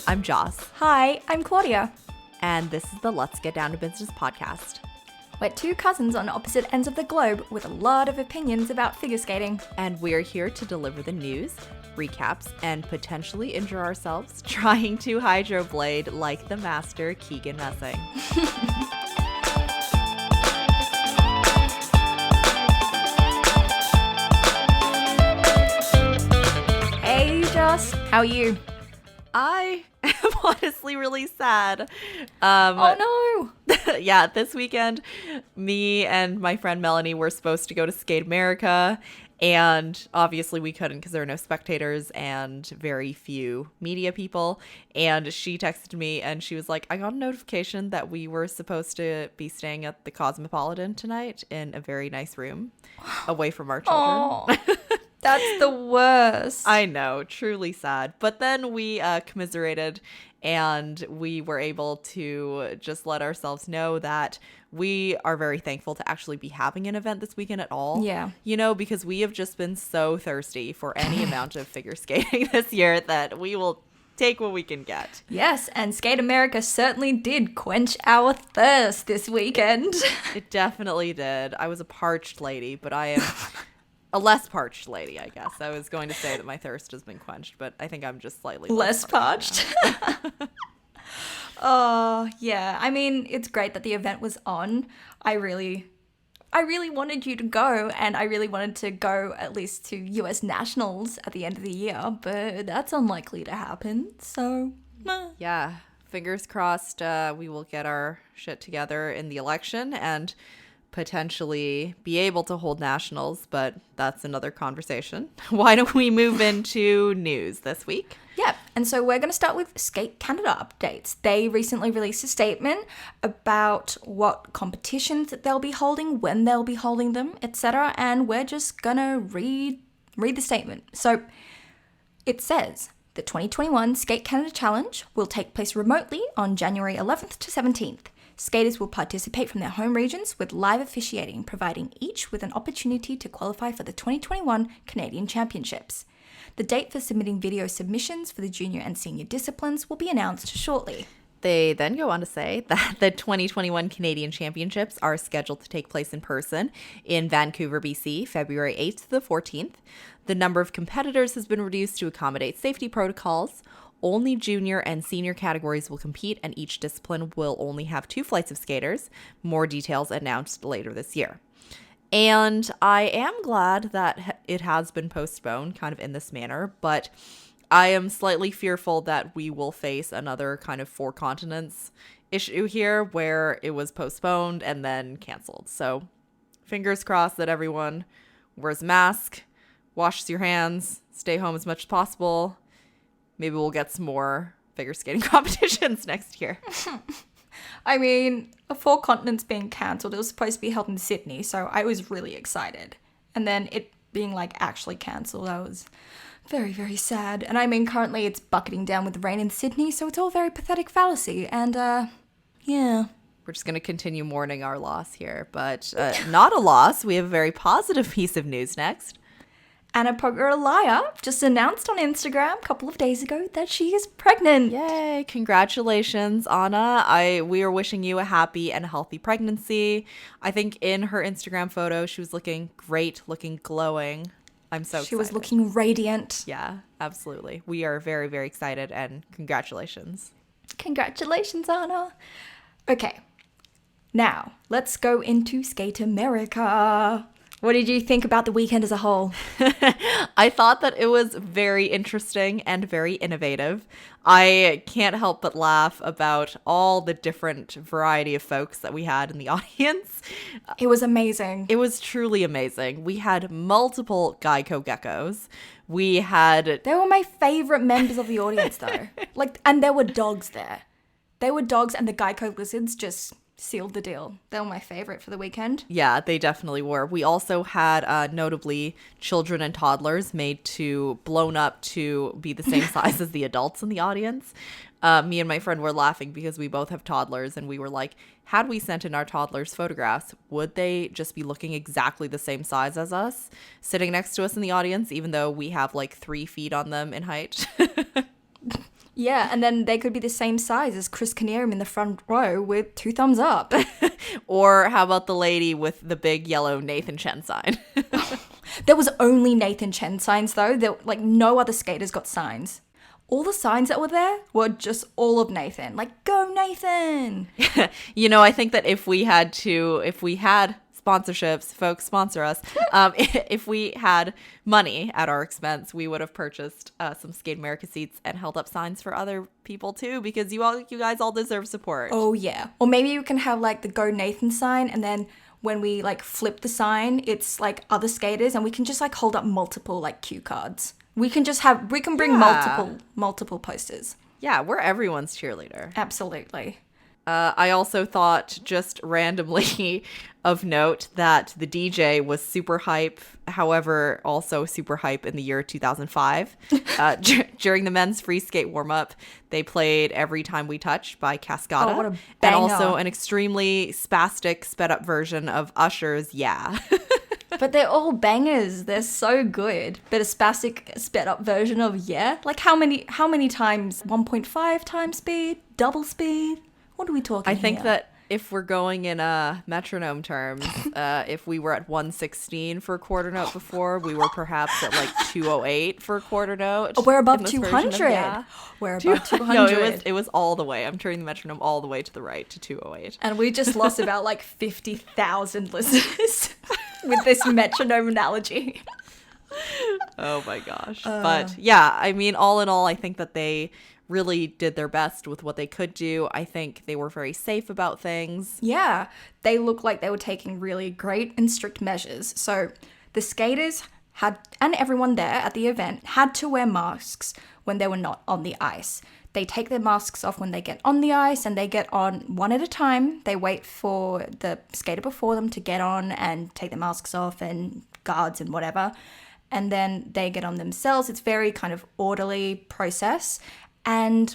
I'm Joss. Hi, I'm Claudia. And this is the Lutz Get Down to Business podcast. We're two cousins on opposite ends of the globe with a lot of opinions about figure skating. And we're here to deliver the news, recaps, and potentially injure ourselves trying to hydroblade like the master Keegan Messing. Hey Joss, how are you? I am honestly really sad. Oh no! Yeah, this weekend, me and my friend Melanie were supposed to go to Skate America, and obviously we couldn't because there were no spectators and very few media people. And she texted me and she was like, I got a notification that we were supposed to be staying at the Cosmopolitan tonight in a very nice room away from our children. That's the worst. I know, truly sad. But then we commiserated and we were able to just let ourselves know that we are very thankful to actually be having an event this weekend at all. Yeah. You know, because we have just been so thirsty for any amount of figure skating this year that we will take what we can get. Yes, and Skate America certainly did quench our thirst this weekend. It definitely did. I was a parched lady, but I am a less parched lady, I guess. I was going to say that my thirst has been quenched, but I think I'm just slightly less parched. Oh, yeah. I mean, it's great that the event was on. I really wanted you to go, and I really wanted to go at least to US Nationals at the end of the year, but that's unlikely to happen, so Yeah, fingers crossed we will get our shit together in the election and potentially be able to hold nationals, but that's another conversation. Why don't we move into news this week? Yeah, and so we're going to start with Skate Canada updates. They recently released a statement about what competitions that they'll be holding, when they'll be holding them, etc. And we're just going to read the statement. So it says, the 2021 Skate Canada Challenge will take place remotely on January 11th to 17th. Skaters will participate from their home regions with live officiating, providing each with an opportunity to qualify for the 2021 Canadian Championships. The date for submitting video submissions for the junior and senior disciplines will be announced shortly. They then go on to say that the 2021 Canadian Championships are scheduled to take place in person in Vancouver, BC, February 8th to the 14th. The number of competitors has been reduced to accommodate safety protocols. Only junior and senior categories will compete, and each discipline will only have 2 flights of skaters. More details announced later this year. And I am glad that it has been postponed kind of in this manner, but I am slightly fearful that we will face another kind of 4 continents issue here where it was postponed and then canceled. So fingers crossed that everyone wears a mask, washes your hands, stay home as much as possible. Maybe we'll get some more figure skating competitions next year. I mean, 4 continents being cancelled. It was supposed to be held in Sydney, so I was really excited. And then it being actually cancelled, I was very, very sad. And I mean, currently it's bucketing down with rain in Sydney, so it's all very pathetic fallacy. And yeah. We're just going to continue mourning our loss here, but not a loss. We have a very positive piece of news next. Anna Pogorelaya just announced on Instagram a couple of days ago that she is pregnant. Yay, congratulations, Anna. We are wishing you a happy and healthy pregnancy. I think in her Instagram photo, she was looking great, looking glowing. I'm so excited. She was looking radiant. Yeah, absolutely. We are very, very excited, and congratulations. Congratulations, Anna. Okay, now let's go into Skate America. What did you think about the weekend as a whole? I thought that it was very interesting and very innovative. I can't help but laugh about all the different variety of folks that we had in the audience. It was amazing. It was truly amazing. We had multiple Geico geckos. They were my favorite members of the audience, though. And there were dogs there. They were dogs, and the Geico lizards just sealed the deal. They were my favorite for the weekend. Yeah, they definitely were. We also had notably children and toddlers blown up to be the same size as the adults in the audience. Me and my friend were laughing because we both have toddlers, and we were like, had we sent in our toddlers photographs, would they just be looking exactly the same size as us, sitting next to us in the audience, even though we have 3 feet on them in height? Yeah, and then they could be the same size as Chris Kinnear in the front row with 2 thumbs up. Or how about the lady with the big yellow Nathan Chen sign? There was only Nathan Chen signs, though. Like, no other skaters got signs. All the signs that were there were just all of Nathan. Like, go Nathan! I think that if we had sponsorships, folks sponsor us, if we had money at our expense, we would have purchased some Skate America seats and held up signs for other people too, because you guys all deserve support. Oh, yeah. Or maybe you can have, like, the Go Nathan sign, and then when we, like, flip the sign, it's, like, other skaters, and we can just, like, hold up multiple, like, cue cards. We can bring multiple posters. Yeah, we're everyone's cheerleader. Absolutely. I also thought, just randomly of note, that the DJ was super hype, however, also super hype in the year 2005. During the men's free skate warm-up, they played Every Time We Touch by Cascada. Oh, what a banger. And also an extremely spastic, sped-up version of Usher's Yeah. But they're all bangers. They're so good. But a spastic sped up version of Yeah? Like how many times? 1.5 times speed? Double speed? What are we talking I think here? that if we're going in metronome terms, if we were at 116 for a quarter note before, we were perhaps at like 208 for a quarter note. Oh, we're above in this version of 200. Yeah. We're above 200. No, it was all the way. I'm turning the metronome all the way to the right to 208. And we just lost about like 50,000 listeners with this metronome analogy. Oh my gosh. But yeah, I mean, all in all, I think that they really did their best with what they could do. I think they were very safe about things. Yeah, they look like they were taking really great and strict measures. So the skaters had, and everyone there at the event, had to wear masks when they were not on the ice. They take their masks off when they get on the ice, and they get on one at a time. They wait for the skater before them to get on and take their masks off, and guards and whatever. And then they get on themselves. It's very kind of orderly process. And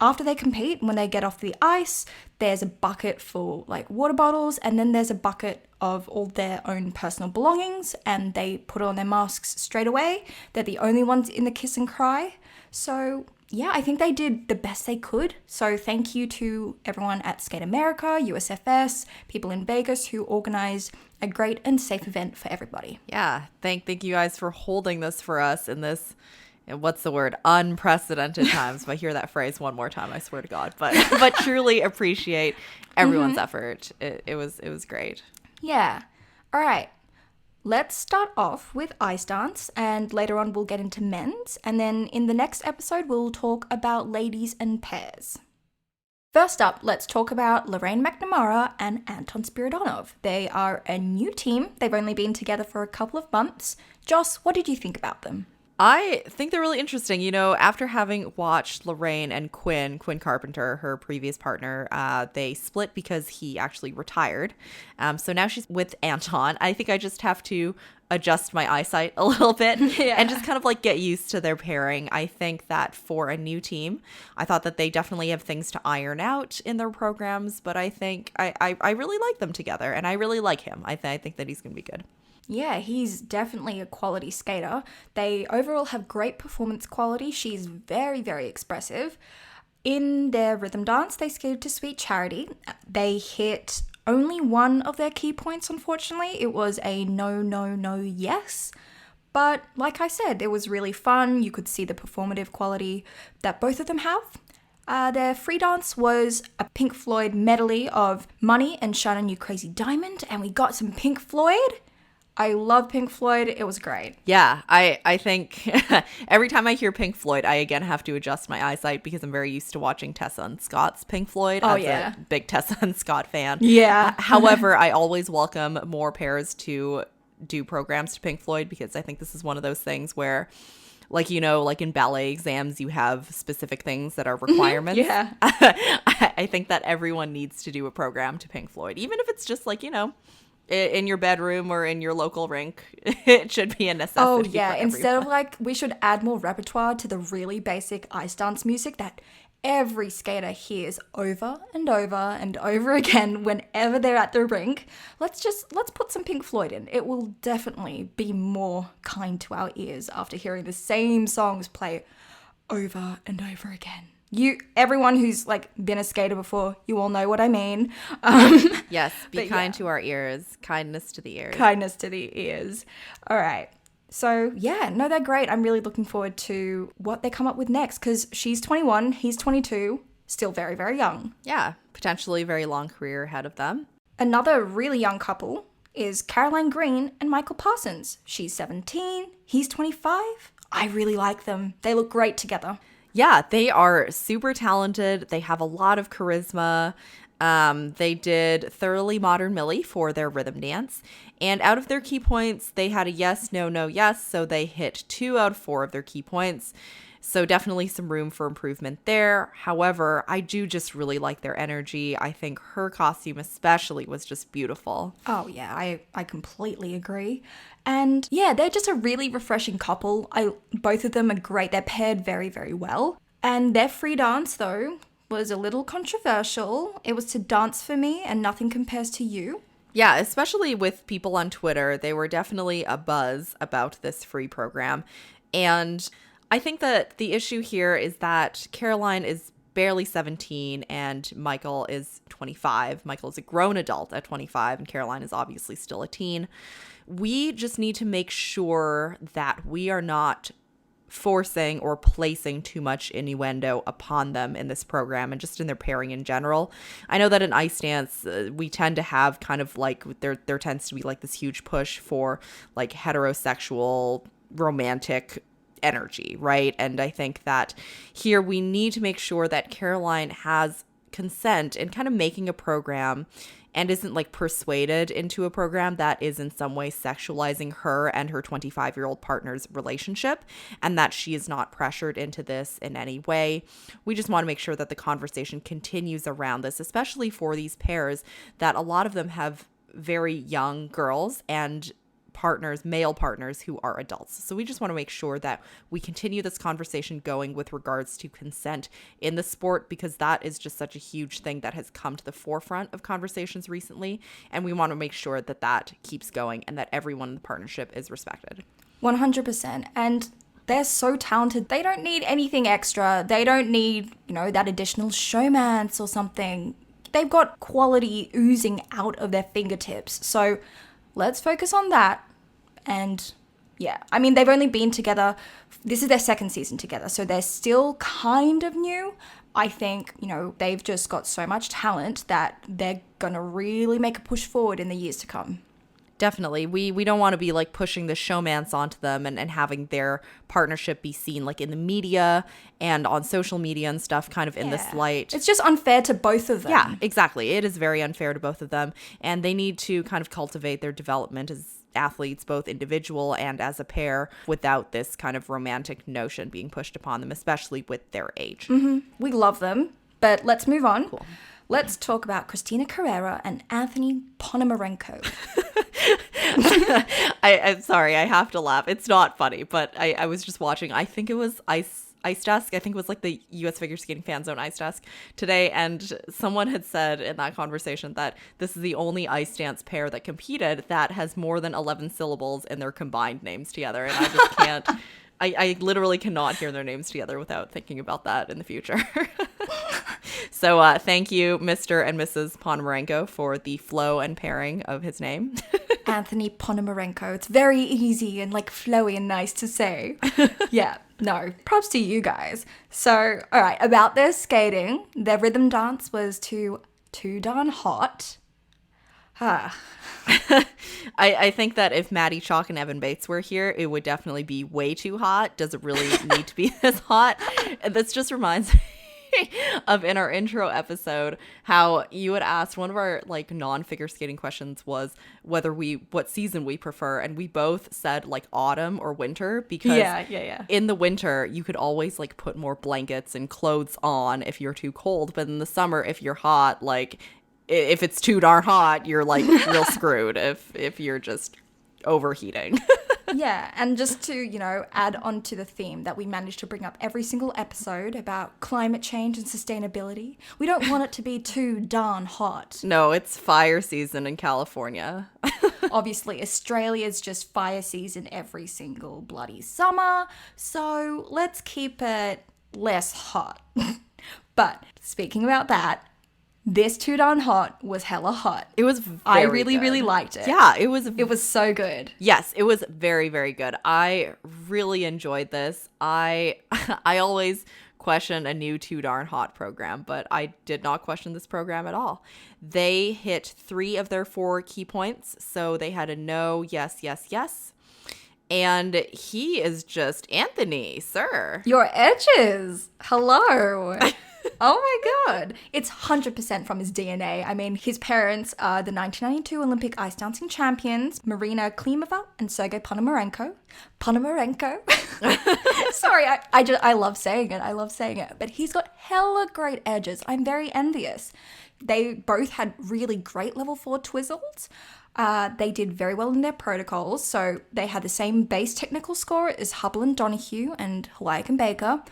after they compete, when they get off the ice, there's a bucket full like water bottles, and then there's a bucket of all their own personal belongings, and they put on their masks straight away. They're the only ones in the kiss and cry. So yeah, I think they did the best they could. So thank you to everyone at Skate America, USFS, people in Vegas who organized a great and safe event for everybody. Yeah, thank you guys for holding this for us in this, what's the word, unprecedented times. If I hear that phrase one more time, I swear to God. But truly appreciate everyone's effort. It was great. Yeah. All right. Let's start off with ice dance, and later on we'll get into men's, and then in the next episode we'll talk about ladies and pairs. First up, let's talk about Lorraine McNamara and Anton Spiridonov. They are a new team. They've only been together for a couple of months. Joss, what did you think about them? I think they're really interesting. After having watched Lorraine and Quinn Carpenter, her previous partner, they split because he actually retired. So now she's with Anton. I think I just have to adjust my eyesight a little bit and just kind of like get used to their pairing. I think that for a new team, I thought that they definitely have things to iron out in their programs, but I think I really like them together, and I really like him. I think that he's going to be good. Yeah, he's definitely a quality skater. They overall have great performance quality. She's very, very expressive. In their rhythm dance, they skated to Sweet Charity. They hit only one of their key points, unfortunately. It was a no, yes. But like I said, it was really fun. You could see the performative quality that both of them have. Their free dance was a Pink Floyd medley of Money and Shine On You Crazy Diamond, and we got some Pink Floyd. I love Pink Floyd. It was great. Yeah, I think every time I hear Pink Floyd, I again have to adjust my eyesight because I'm very used to watching Tessa and Scott's Pink Floyd. Oh, as yeah. a big Tessa and Scott fan. Yeah. However, I always welcome more pairs to do programs to Pink Floyd, because I think this is one of those things where, like in ballet exams, you have specific things that are requirements. Yeah. I think that everyone needs to do a program to Pink Floyd, even if it's just like, in your bedroom or in your local rink. It should be a necessity. Oh, yeah. For Instead of everyone. we should add more repertoire to the really basic ice dance music that every skater hears over and over and over again whenever they're at the rink. Let's put some Pink Floyd in. It will definitely be more kind to our ears after hearing the same songs play over and over again. Everyone who's like been a skater before, you all know what I mean. Yes, be kind to our ears. Kindness to the ears. Kindness to the ears. All right. So yeah, no, they're great. I'm really looking forward to what they come up with next because she's 21, he's 22, still very, very young. Yeah, potentially very long career ahead of them. Another really young couple is Caroline Green and Michael Parsons. She's 17, he's 25. I really like them. They look great together. Yeah, they are super talented. They have a lot of charisma. They did Thoroughly Modern Millie for their rhythm dance. And out of their key points, they had a yes, no, no, yes. So they hit 2 out of 4 of their key points. So definitely some room for improvement there. However, I do just really like their energy. I think her costume especially was just beautiful. Oh yeah, I completely agree. And yeah, they're just a really refreshing couple. Both of them are great. They're paired very, very well. And their free dance though was a little controversial. It was to Dance for Me and Nothing Compares to You. Yeah, especially with people on Twitter, they were definitely a buzz about this free program. And I think that the issue here is that Caroline is barely 17 and Michael is 25. Michael is a grown adult at 25 and Caroline is obviously still a teen. We just need to make sure that we are not forcing or placing too much innuendo upon them in this program and just in their pairing in general. I know that in ice dance, we tend to have kind of like, there tends to be like this huge push for like heterosexual romantic energy, right? And I think that here we need to make sure that Caroline has consent in kind of making a program and isn't like persuaded into a program that is in some way sexualizing her and her 25-year-old partner's relationship, and that she is not pressured into this in any way. We just want to make sure that the conversation continues around this, especially for these pairs that a lot of them have very young girls and male partners who are adults. So we just want to make sure that we continue this conversation going with regards to consent in the sport, because that is just such a huge thing that has come to the forefront of conversations recently. And we want to make sure that that keeps going and that everyone in the partnership is respected. 100%. And they're so talented. They don't need anything extra. They don't need, that additional showmance or something. They've got quality oozing out of their fingertips. So let's focus on that. And yeah, I mean, they've only been together. This is their second season together. So they're still kind of new. I think, they've just got so much talent that they're going to really make a push forward in the years to come. Definitely. We don't want to be like pushing the showmance onto them and having their partnership be seen like in the media and on social media and stuff kind of in this light. It's just unfair to both of them. Yeah, exactly. It is very unfair to both of them. And they need to kind of cultivate their development as athletes, both individual and as a pair, without this kind of romantic notion being pushed upon them, especially with their age. Mm-hmm. We love them, but let's move on. Cool. Let's talk about Christina Carrera and Anthony Ponomarenko. I'm sorry, I have to laugh. It's not funny, but I was just watching. I think it was Ice Desk. I think it was like the US Figure Skating Fan Zone Ice Desk today. And someone had said in that conversation that this is the only ice dance pair that competed that has more than 11 syllables in their combined names together. And I just can't. I literally cannot hear their names together without thinking about that in the future. So thank you, Mr. and Mrs. Ponomarenko, for the flow and pairing of his name. Anthony Ponomarenko. It's very easy and like flowy and nice to say. Yeah, no, props to you guys. So, all right, about their skating, their rhythm dance was too darn hot. I think that if Maddie Chalk and Evan Bates were here, it would definitely be way too hot. Does it really need to be this hot? And this just reminds me of in our intro episode how you had asked, one of our like non-figure skating questions was what season we prefer, and we both said like autumn or winter, because in the winter you could always like put more blankets and clothes on if you're too cold, but in the summer if you're hot, like if it's too darn hot, you're like real screwed if you're just overheating. Yeah, and just to, add on to the theme that we managed to bring up every single episode about climate change and sustainability, we don't want it to be too darn hot. No, it's fire season in California. Obviously, Australia's just fire season every single bloody summer, so let's keep it less hot. But speaking about that, this Too Darn Hot was hella hot. It was I very really, good. really liked it. Yeah, it was so good. Yes, it was very, very good. I really enjoyed this. I always question a new Too Darn Hot program, but I did not question this program at all. They hit 3 of their 4 key points. So they had a no, yes, yes, yes. And he is just Anthony, sir. Your edges. Hello. Oh my God. It's 100% from his DNA. I mean, his parents are the 1992 Olympic ice dancing champions, Marina Klimova and Sergei Ponomarenko. Sorry, I love saying it. I love saying it. But he's got hella great edges. I'm very envious. They both had really great level 4 twizzles. They did very well in their protocols. So they had the same base technical score as Hubble and Donahue and Hawaii and Baker.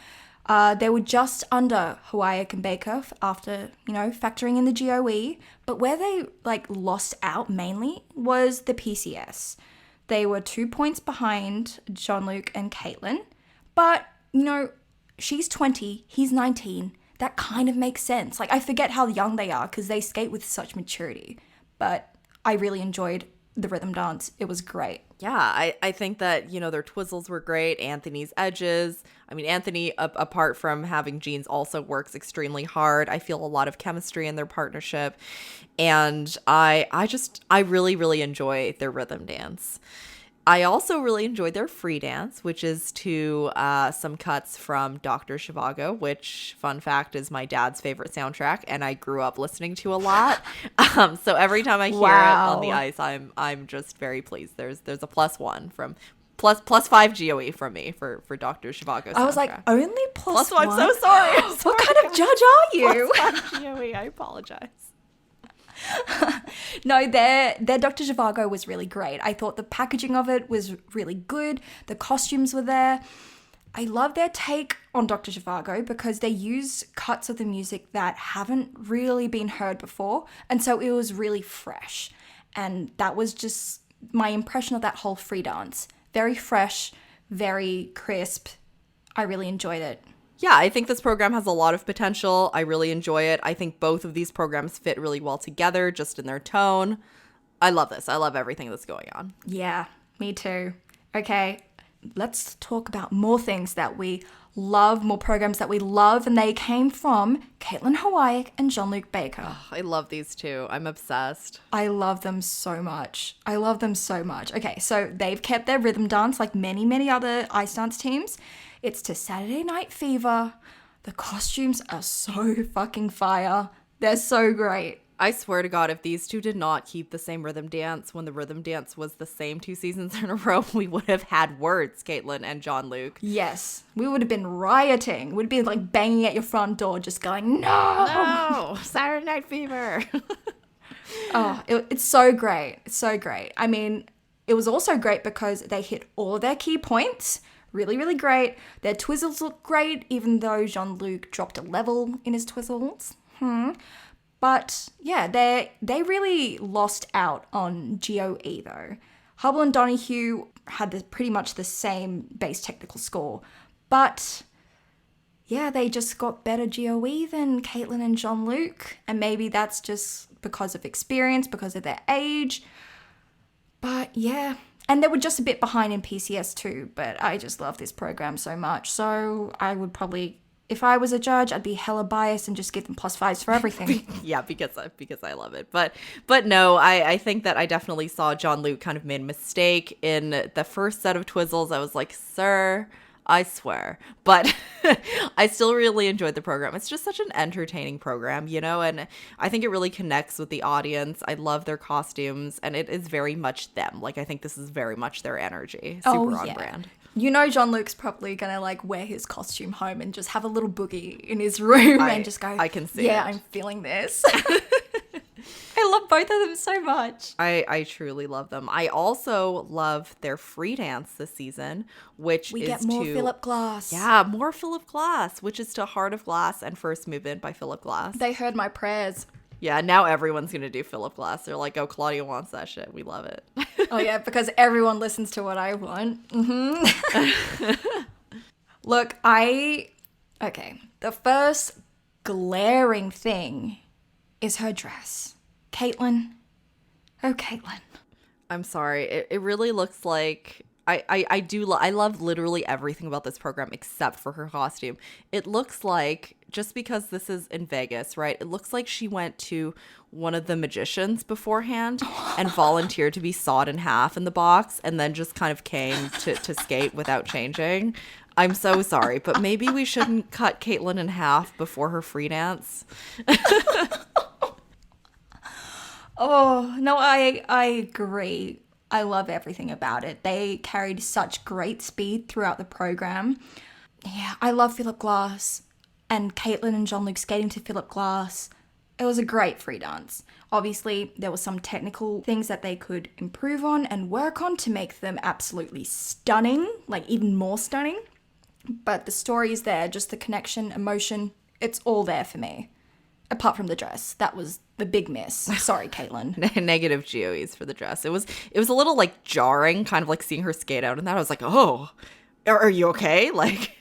They were just under Hawaii and Baker after, factoring in the GOE. But where they lost out mainly was the PCS. They were 2 points behind Jean-Luc and Caitlin. But, she's 20, he's 19. That kind of makes sense. I forget how young they are because they skate with such maturity. But I really enjoyed the rhythm dance. It was great. Yeah, I think that, their twizzles were great. Anthony's edges. I mean, Anthony, apart from having genes, also works extremely hard. I feel a lot of chemistry in their partnership. And I really, really enjoy their rhythm dance. I also really enjoyed their free dance, which is to some cuts from Dr. Zhivago, which, fun fact, is my dad's favorite soundtrack, and I grew up listening to a lot. So every time I hear it on the ice, I'm just very pleased. There's a +1 from plus 5 GOE from me for Dr. Zhivago's soundtrack. I was like, only plus one? I'm so sorry. What kind of judge are you? +5 GOE, I apologize. No, their Dr. Zhivago was really great. I thought the packaging of it was really good. The costumes were there. I love their take on Dr. Zhivago because they use cuts of the music that haven't really been heard before. And so it was really fresh. And that was just my impression of that whole free dance. Very fresh, very crisp. I really enjoyed it. Yeah, I think this program has a lot of potential. I really enjoy it. I think both of these programs fit really well together, just in their tone. I love this. I love everything that's going on. Yeah, me too. Okay, let's talk about more things that we love, more programs that we love, and they came from Caitlin Hawaii and Jean-Luc Baker. Oh, I love these two. I'm obsessed. I love them so much. Okay, so they've kept their rhythm dance like many, many other ice dance teams. It's to Saturday Night Fever. The costumes are so fucking fire. They're so great. I swear to God, if these two did not keep the same rhythm dance when the rhythm dance was the same 2 seasons in a row, we would have had words, Caitlin and Jean-Luc. Yes. We would have been rioting. We'd be banging at your front door just going, no, Saturday Night Fever. Oh, it's so great. It's so great. I mean, it was also great because they hit all of their key points. Really, really great. Their twizzles look great, even though Jean-Luc dropped a level in his twizzles. But yeah, they really lost out on GOE though. Hubble and Donahue had pretty much the same base technical score. But yeah, they just got better GOE than Caitlin and Jean-Luc. And maybe that's just because of experience, because of their age. But yeah. And they were just a bit behind in PCS too, but I just love this program so much. So I would probably, if I was a judge, I'd be hella biased and just give them +5s for everything. Yeah, because I love it. But no, I think that I definitely saw Jean-Luc kind of made a mistake in the first set of twizzles. I was like, sir, I swear. But I still really enjoyed the program. It's just such an entertaining program, and I think it really connects with the audience. I love their costumes, and it is very much them. I think this is very much their energy. Super on brand. Jean-Luc's probably gonna wear his costume home and just have a little boogie in his room and just go, I can see yeah, it. I'm feeling this. I love both of them so much. I truly love them. I also love their free dance this season, which we is get more Philip Glass. Yeah, more Philip Glass, which is to Heart of Glass and First Movement by Philip Glass. They heard my prayers. Yeah, now everyone's going to do Philip Glass. They're like, oh, Claudia wants that shit. We love it. Oh, yeah, because everyone listens to what I want. Mm-hmm. Look, I Okay, the first glaring thing is her dress. Caitlin. Oh, Caitlin. I'm sorry. It really looks like I love literally everything about this program except for her costume. It looks like, just because this is in Vegas, right? It looks like she went to one of the magicians beforehand and volunteered to be sawed in half in the box and then just kind of came to skate without changing. I'm so sorry, but maybe we shouldn't cut Caitlin in half before her free dance. Oh, no, I agree. I love everything about it. They carried such great speed throughout the program. Yeah, I love Philip Glass and Caitlin and Jean-Luc skating to Philip Glass. It was a great free dance. Obviously, there were some technical things that they could improve on and work on to make them absolutely stunning, like even more stunning. But the story is there, just the connection, emotion, it's all there for me. Apart from the dress. That was the big miss. Sorry, Caitlin. Negative GOEs for the dress. It was a little like jarring, kind of like seeing her skate out in that. I was like, oh, are you okay? Like,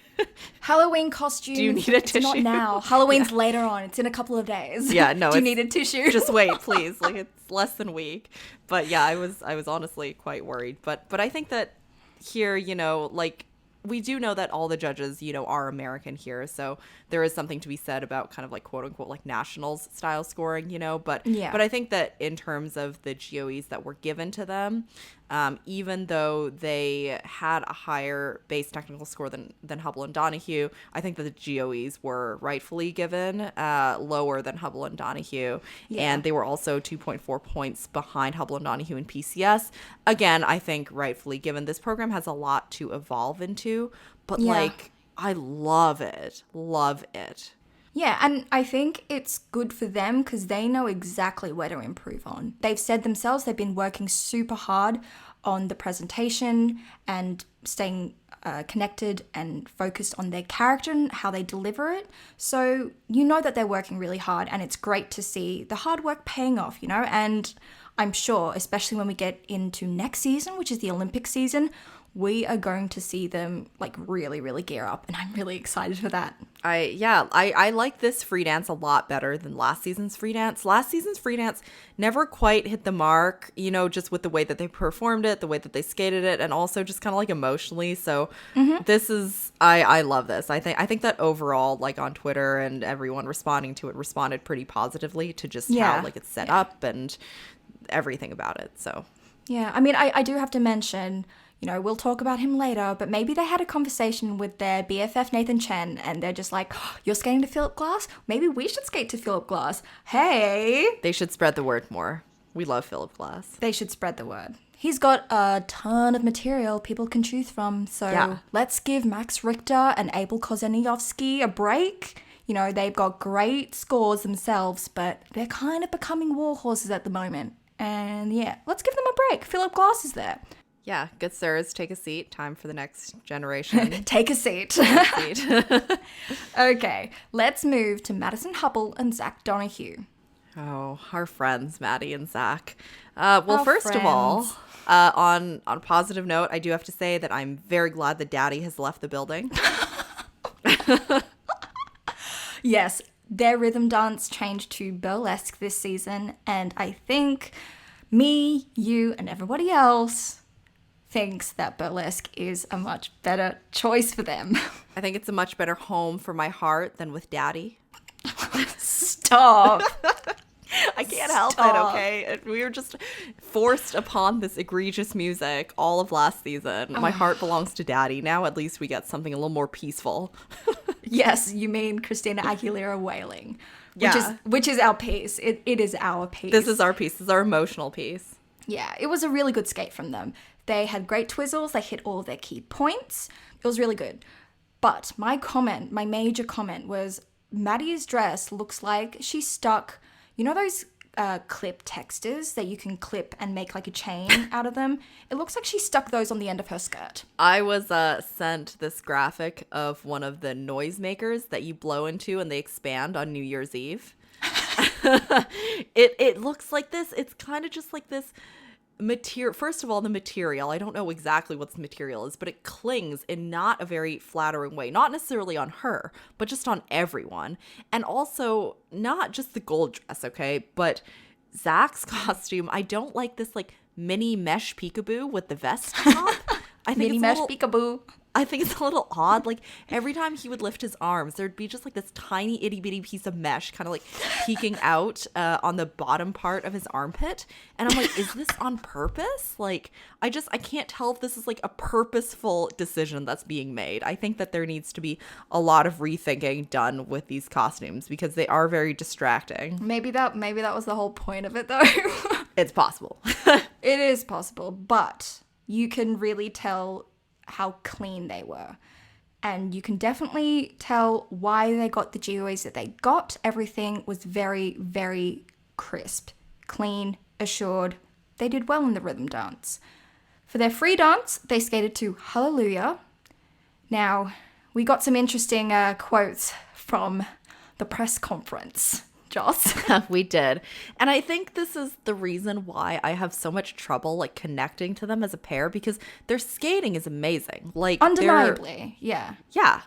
Halloween costume. Do you need a tissue? It's not now. Halloween's later on. It's in a couple of days. Yeah, no. Do you need a tissue? Just wait, please. Like, it's less than a week. But yeah, I was honestly quite worried. But I think that here, like, we do know that all the judges, are American here. So there is something to be said about kind of like quote unquote like nationals style scoring, But I think that in terms of the GOEs that were given to them, even though they had a higher base technical score than Hubble and Donahue, I think that the GOEs were rightfully given lower than Hubble and Donahue. Yeah. And they were also 2.4 points behind Hubble and Donahue in PCS. Again, I think rightfully given. This program has a lot to evolve into, but like, I love it. Love it. Yeah, and I think it's good for them because they know exactly where to improve on. They've said themselves they've been working super hard on the presentation and staying connected and focused on their character and how they deliver it. So you know that they're working really hard, and it's great to see the hard work paying off, and I'm sure, especially when we get into next season, which is the Olympic season, we are going to see them like really, really gear up, and I'm really excited for that. I like this free dance a lot better than last season's free dance. Last season's free dance never quite hit the mark, just with the way that they performed it, the way that they skated it, and also just kind of like emotionally. So this is, I love this. I think that overall, like on Twitter and everyone responding to it responded pretty positively to just how like it's set up and everything about it. So yeah, I mean, I do have to mention, we'll talk about him later, but maybe they had a conversation with their BFF Nathan Chen and they're just like, oh, you're skating to Philip Glass? Maybe we should skate to Philip Glass. Hey! They should spread the word more. We love Philip Glass. They should spread the word. He's got a ton of material people can choose from, so let's give Max Richter and Abel Kozeniowski a break. They've got great scores themselves, but they're kind of becoming war horses at the moment. And yeah, let's give them a break. Philip Glass is there. Yeah, good sirs, take a seat. Time for the next generation. Take a seat. Okay, let's move to Madison Hubble and Zach Donahue. Oh, our friends, Maddie and Zach. First of all, on a positive note, I do have to say that I'm very glad that Daddy has left the building. Yes, their rhythm dance changed to burlesque this season, and I think me, you, and everybody else thinks that burlesque is a much better choice for them. I think it's a much better home for my heart than with Daddy. Stop. I can't help it, okay? We were just forced upon this egregious music all of last season. My heart belongs to Daddy. Now at least we get something a little more peaceful. Yes, you mean Christina Aguilera wailing. Yeah. Which is our piece. It is our piece. This is our piece. This is our emotional piece. Yeah, it was a really good skate from them. They had great twizzles. They hit all of their key points. It was really good. But my major comment was Maddie's dress looks like she stuck, those clip textures that you can clip and make like a chain out of them? It looks like she stuck those on the end of her skirt. I was sent this graphic of one of the noisemakers that you blow into and they expand on New Year's Eve. It looks like this. It's kind of just like this First of all, the material, I don't know exactly what the material is, but it clings in not a very flattering way, not necessarily on her, but just on everyone. And also not just the gold dress, okay, but Zach's costume. I don't like this like mini mesh peekaboo with the vest top. I think Mini mesh peekaboo. I think it's a little odd. Like every time he would lift his arms, there'd be just like this tiny itty bitty piece of mesh kind of like peeking out on the bottom part of his armpit. And I'm like, is this on purpose? Like, I can't tell if this is like a purposeful decision that's being made. I think that there needs to be a lot of rethinking done with these costumes because they are very distracting. Maybe that was the whole point of it though. It's possible. It is possible, but you can really tell how clean they were. And you can definitely tell why they got the giveaways that they got. Everything was very, very crisp, clean, assured. They did well in the rhythm dance. For their free dance, they skated to Hallelujah. Now, we got some interesting quotes from the press conference. Joss. We did. And I think this is the reason why I have so much trouble like connecting to them as a pair because their skating is amazing. Like undeniably, yeah. Yeah.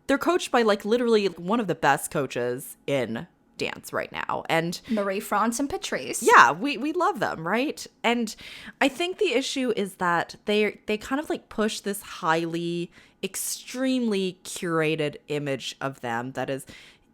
They're coached by like literally one of the best coaches in dance right now. And Marie-France and Patrice. Yeah, we love them, right? And I think the issue is that they kind of like push this highly, extremely curated image of them that is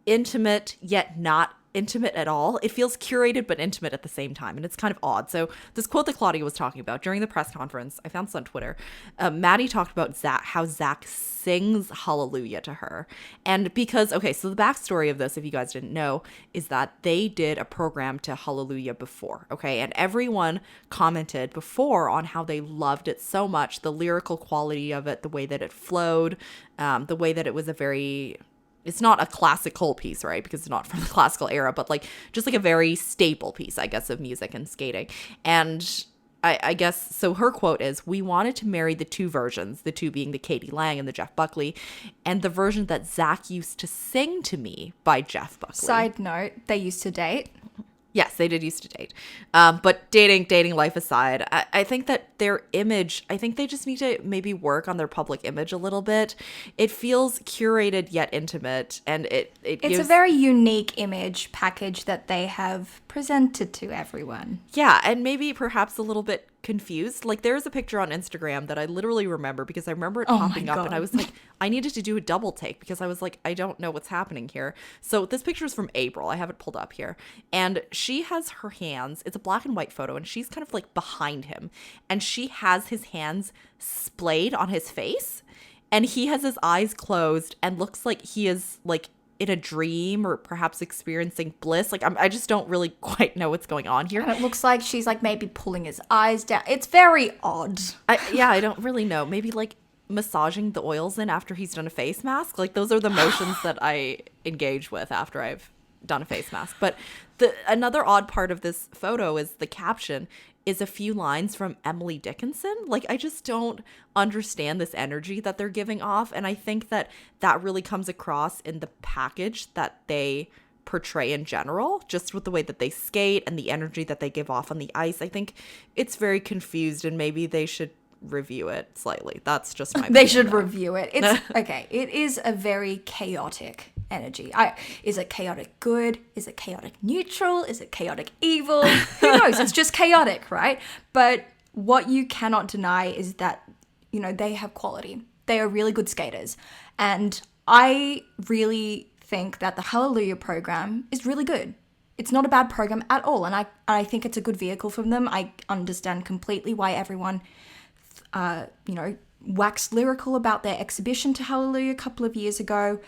intimate yet not intimate at all. It feels curated but intimate at the same time, and it's kind of odd. So this quote that Claudia was talking about during the press conference, I found this on Twitter. Maddie talked about how Zach sings Hallelujah to her. And because, okay, so the backstory of this, if you guys didn't know, is that they did a program to Hallelujah before, okay? And everyone commented before on how they loved it so much, the lyrical quality of it, the way that it flowed, the way that it was it's not a classical piece, right? Because it's not from the classical era, but like just like a very staple piece, I guess, of music and skating. And I guess, so her quote is, "We wanted to marry the two versions, the two being the Katie Lang and the Jeff Buckley, and the version that Zach used to sing to me by Jeff Buckley." Side note, they used to date. Yes, they did used to date. But dating life aside, I think that their image, I think they just need to maybe work on their public image a little bit. It feels curated yet intimate, and it's a very unique image package that they have presented to everyone. Yeah, and maybe perhaps a little bit confused. Like there's a picture on Instagram that I literally remember because I remember it popping up and I was like, I needed to do a double take because I was like, I don't know what's happening here. So this picture is from April. I have it pulled up here. And she has her hands, it's a black and white photo, and she's kind of like behind him. And she has his hands splayed on his face. And he has his eyes closed and looks like he is like in a dream or perhaps experiencing bliss. Like I just don't really quite know what's going on here. And it looks like she's like maybe pulling his eyes down. It's very odd. I don't really know. Maybe like massaging the oils in after he's done a face mask. Like those are the motions that I engage with after I've done a face mask. But another odd part of this photo is the caption is a few lines from Emily Dickinson. Like, I just don't understand this energy that they're giving off. And I think that really comes across in the package that they portray in general, just with the way that they skate and the energy that they give off on the ice. I think it's very confused, and maybe they should review it slightly. That's just my They should review it. It's okay. It is a very chaotic energy. Is it chaotic good? Is it chaotic neutral? Is it chaotic evil? Who knows? It's just chaotic, right? But what you cannot deny is that, you know, they have quality. They are really good skaters. And I really think that the Hallelujah program is really good. It's not a bad program at all. And I think it's a good vehicle for them. I understand completely why everyone waxed lyrical about their exhibition to Hallelujah a couple of years ago.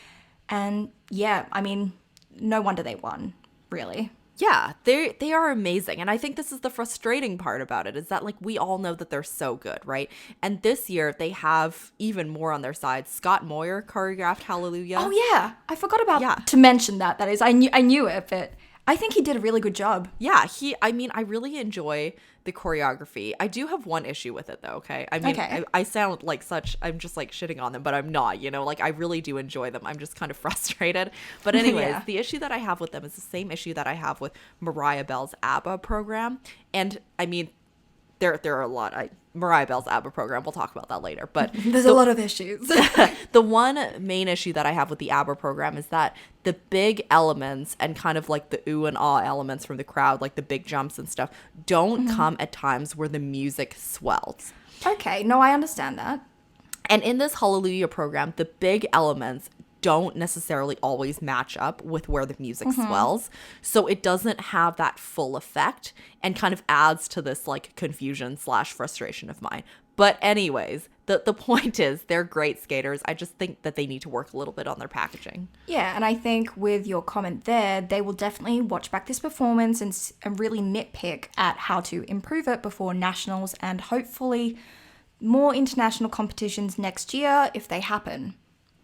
And yeah, I mean, no wonder they won, really. Yeah, they are amazing. And I think this is the frustrating part about it, is that like we all know that they're so good, right? And this year they have even more on their side. Scott Moyer choreographed Hallelujah. Oh yeah, I forgot about to mention that. That is, I knew it, but I think he did a really good job. Yeah, I really enjoy the choreography. I do have one issue with it though, okay? I mean, I sound like I'm just like shitting on them, but I'm not, you know? Like I really do enjoy them. I'm just kind of frustrated. But anyways, the issue that I have with them is the same issue that I have with Mariah Bell's ABBA program. And I mean, there are a lot. Mariah Bell's ABBA program, we'll talk about that later. But there's a lot of issues. The one main issue that I have with the ABBA program is that the big elements and kind of like the ooh and ah elements from the crowd, like the big jumps and stuff, don't come at times where the music swells. Okay, no, I understand that. And in this Hallelujah program, the big elements don't necessarily always match up with where the music swells. So it doesn't have that full effect and kind of adds to this like confusion / frustration of mine. But anyways, the point is they're great skaters. I just think that they need to work a little bit on their packaging. Yeah, and I think with your comment there, they will definitely watch back this performance and really nitpick at how to improve it before nationals and hopefully more international competitions next year if they happen.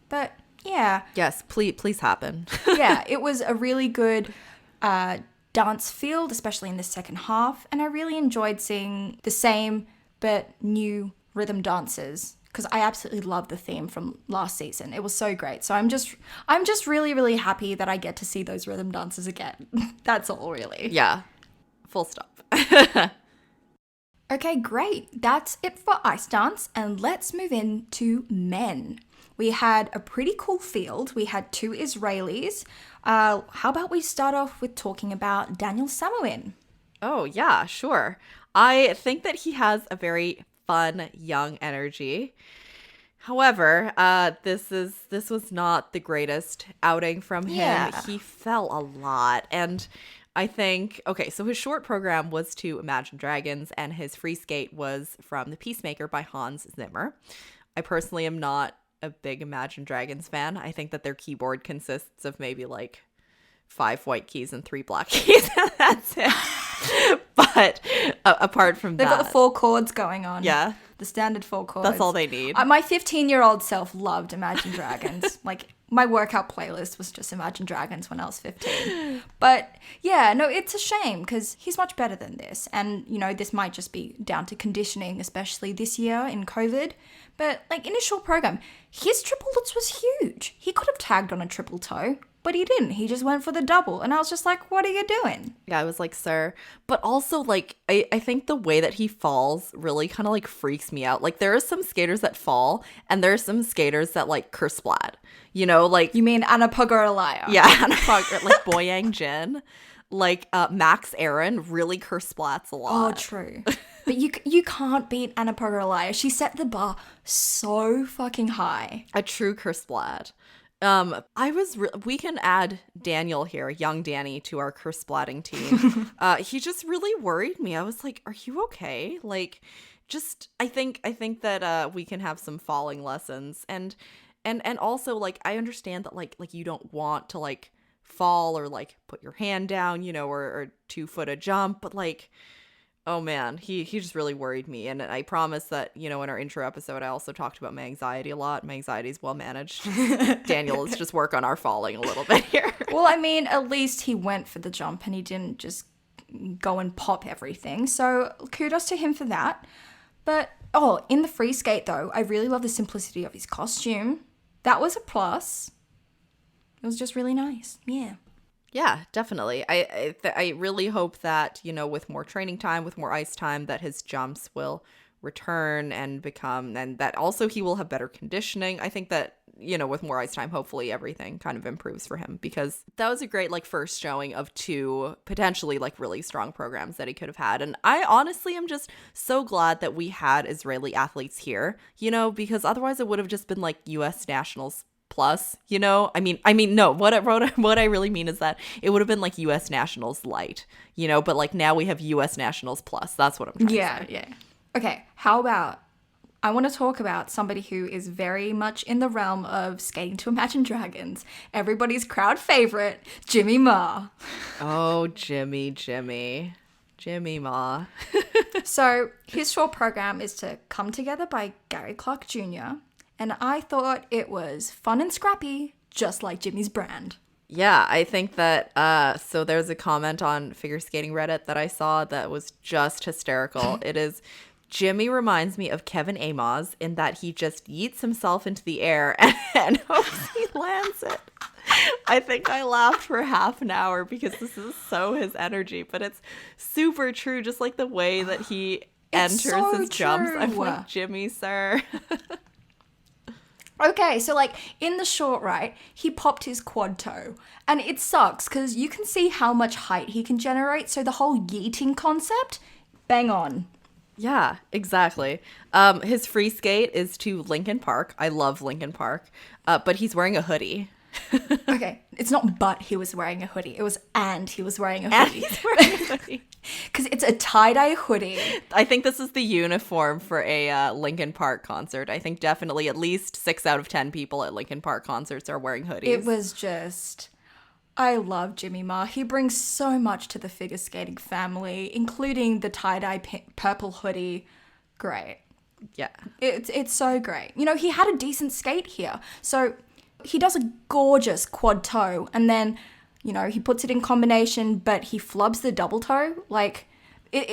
But yeah. Yes, please happen. Yeah, it was a really good dance field, especially in the second half. And I really enjoyed seeing the same but new rhythm dances because I absolutely love the theme from last season. It was so great. So I'm just really, really happy that I get to see those rhythm dances again. That's all, really. Yeah, full stop. Okay, great. That's it for ice dance. And let's move into men. We had a pretty cool field. We had 2 Israelis. How about we start off with talking about Daniel Samoin? Oh, yeah, sure. I think that he has a very fun, young energy. However, this was not the greatest outing from him. Yeah. He fell a lot. And I think, okay, so his short program was to Imagine Dragons, and his free skate was from The Peacemaker by Hans Zimmer. I personally am not a big Imagine Dragons fan. I think that their keyboard consists of maybe like 5 white keys and 3 black keys, and that's it. But apart from They've that, got the 4 chords going on. Yeah. The standard 4 chords. That's all they need. My 15-year-old self loved Imagine Dragons. Like, my workout playlist was just Imagine Dragons when I was 15. But yeah, no, it's a shame because he's much better than this. And, you know, this might just be down to conditioning, especially this year in COVID. But like in his short program, his triple lutz was huge. He could have tagged on a triple toe, but he didn't. He just went for the double. And I was just like, what are you doing? Yeah, I was like, sir. But also, like, I think the way that he falls really kind of like freaks me out. Like, there are some skaters that fall, and there are some skaters that like curse splat. You know, like, You mean Anna Pogorelaya? yeah, like Boyang Jin, like Max Aaron really curse splats a lot. Oh, true. But you can't beat Anna Pogorelaya. She set the bar so fucking high. A true curse splat. We can add Daniel here, young Danny, to our curse splatting team. He just really worried me. I was like, are you okay? Like, just, I think that we can have some falling lessons. And also, like, I understand that, like you don't want to, like, fall or, like, put your hand down, you know, or 2-foot a jump. But, like, oh, man, he just really worried me. And I promise that, you know, in our intro episode, I also talked about my anxiety a lot. My anxiety is well managed. Daniel, let's just work on our falling a little bit here. Well, I mean, at least he went for the jump and he didn't just go and pop everything. So kudos to him for that. But, in the free skate, though, I really love the simplicity of his costume. That was a plus. It was just really nice. Yeah. Yeah, definitely. I really hope that, you know, with more training time, with more ice time, that his jumps will return and that also he will have better conditioning. I think that, you know, with more ice time, hopefully everything kind of improves for him, because that was a great, like, first showing of 2 potentially, like, really strong programs that he could have had. And I honestly am just so glad that we had Israeli athletes here, you know, because otherwise it would have just been like US nationals plus, you know. I mean no, what I really mean is that it would have been like US nationals light, you know, but like now we have US nationals plus. That's what I'm trying to say. Yeah. Okay, how about I want to talk about somebody who is very much in the realm of skating to Imagine Dragons. Everybody's crowd favorite, Jimmy Ma. Oh, Jimmy Ma. So his short program is to Come Together by Gary Clark Jr. And I thought it was fun and scrappy, just like Jimmy's brand. Yeah, I think that, so there's a comment on Figure Skating Reddit that I saw that was just hysterical. It is, Jimmy reminds me of Kevin Amos in that he just yeets himself into the air and hopes he lands it. I think I laughed for half an hour because this is so his energy, but it's super true. Just like the way that he It's enters so his jumps. I'm true. like, Jimmy, sir. Okay, so like in the short, right, he popped his quad toe. And it sucks because you can see how much height he can generate. So the whole yeeting concept, bang on. Yeah, exactly. His free skate is to Lincoln Park. I love Lincoln Park. But he's wearing a hoodie. Okay, it's not but he was wearing a hoodie. It was and he was wearing a And hoodie. he's wearing a hoodie. Because it's a tie-dye hoodie. I think this is the uniform for a Linkin Park concert. I think definitely at least 6 out of 10 people at Linkin Park concerts are wearing hoodies. It was just... I love Jimmy Ma. He brings so much to the figure skating family, including the tie-dye purple hoodie. Great. Yeah. It's so great. You know, he had a decent skate here. So he does a gorgeous quad toe and then, you know, he puts it in combination, but he flubs the double toe. Like,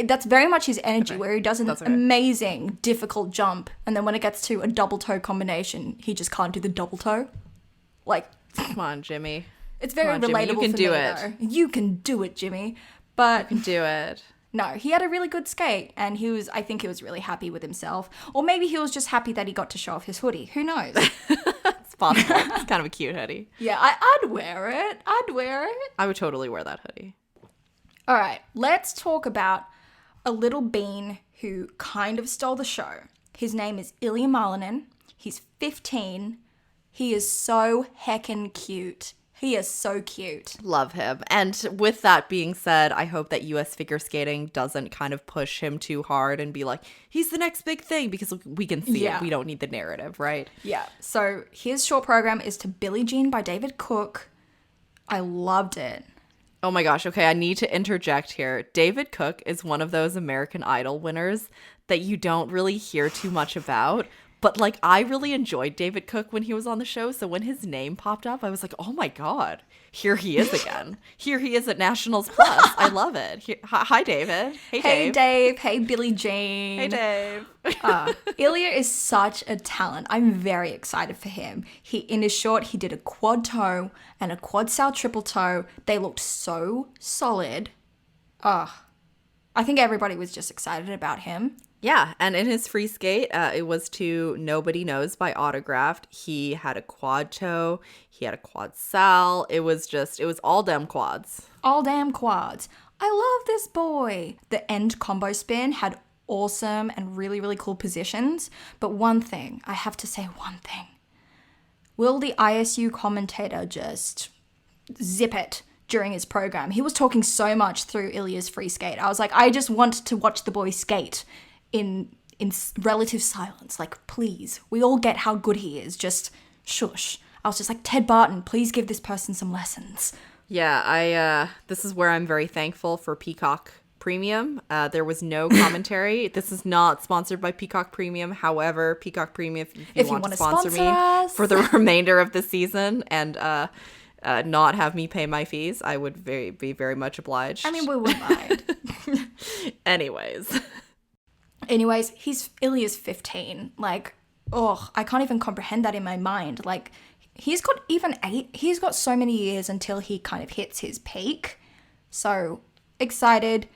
that's very much his energy, where he does an amazing, difficult jump. And then when it gets to a double toe combination, he just can't do the double toe. Like, Come on, Jimmy. it's very Jimmy, relatable you can for do me, it. though. You can do it, Jimmy. But Do it. no, he had a really good skate, and I think he was really happy with himself. Or maybe he was just happy that he got to show off his hoodie. Who knows? It's possible. It's kind of a cute hoodie. Yeah, I'd wear it. I'd wear it. I would totally wear that hoodie. All right, let's talk about a little bean who kind of stole the show. His name is Ilya Malinin. He's 15. He is so heckin' cute. He is so cute. Love him. And with that being said, I hope that US figure skating doesn't kind of push him too hard and be like, he's the next big thing, because we can see Yeah. it. We don't need the narrative, right? Yeah, so his short program is to Billie Jean by David Cook. I loved it. Oh my gosh. Okay, I need to interject here. David Cook is one of those American Idol winners that you don't really hear too much about. But, like, I really enjoyed David Cook when he was on the show. So when his name popped up, I was like, oh my God, here he is again. Here he is at Nationals Plus. I love it. Hi, David. Hey, Dave. Hey, Dave. Hey, Billie Jean. Hey, Dave. Ilya is such a talent. I'm very excited for him. In his short, he did a quad toe and a quad sow triple toe. They looked so solid. I think everybody was just excited about him. Yeah, and in his free skate, it was to Nobody Knows by Autographed. He had a quad toe. He had a quad sal. It was all damn quads. All damn quads. I love this boy. The end combo spin had awesome and really, really cool positions. But one thing, I have to say one thing. Will the ISU commentator just zip it during his program? He was talking so much through Ilya's free skate. I was like, I just want to watch the boy skate in relative silence. Like, please, we all get how good he is. Just shush. I was just like, Ted Barton, please give this person some lessons. Yeah, this is where I'm very thankful for Peacock Premium. There was no commentary. This is not sponsored by Peacock Premium. However, Peacock Premium, if you want to sponsor me us for the remainder of the season and not have me pay my fees, I would be very much obliged. I mean, we wouldn't mind. Anyways, Ilya's 15. Like, I can't even comprehend that in my mind. Like, he's got so many years until he kind of hits his peak. So, excited.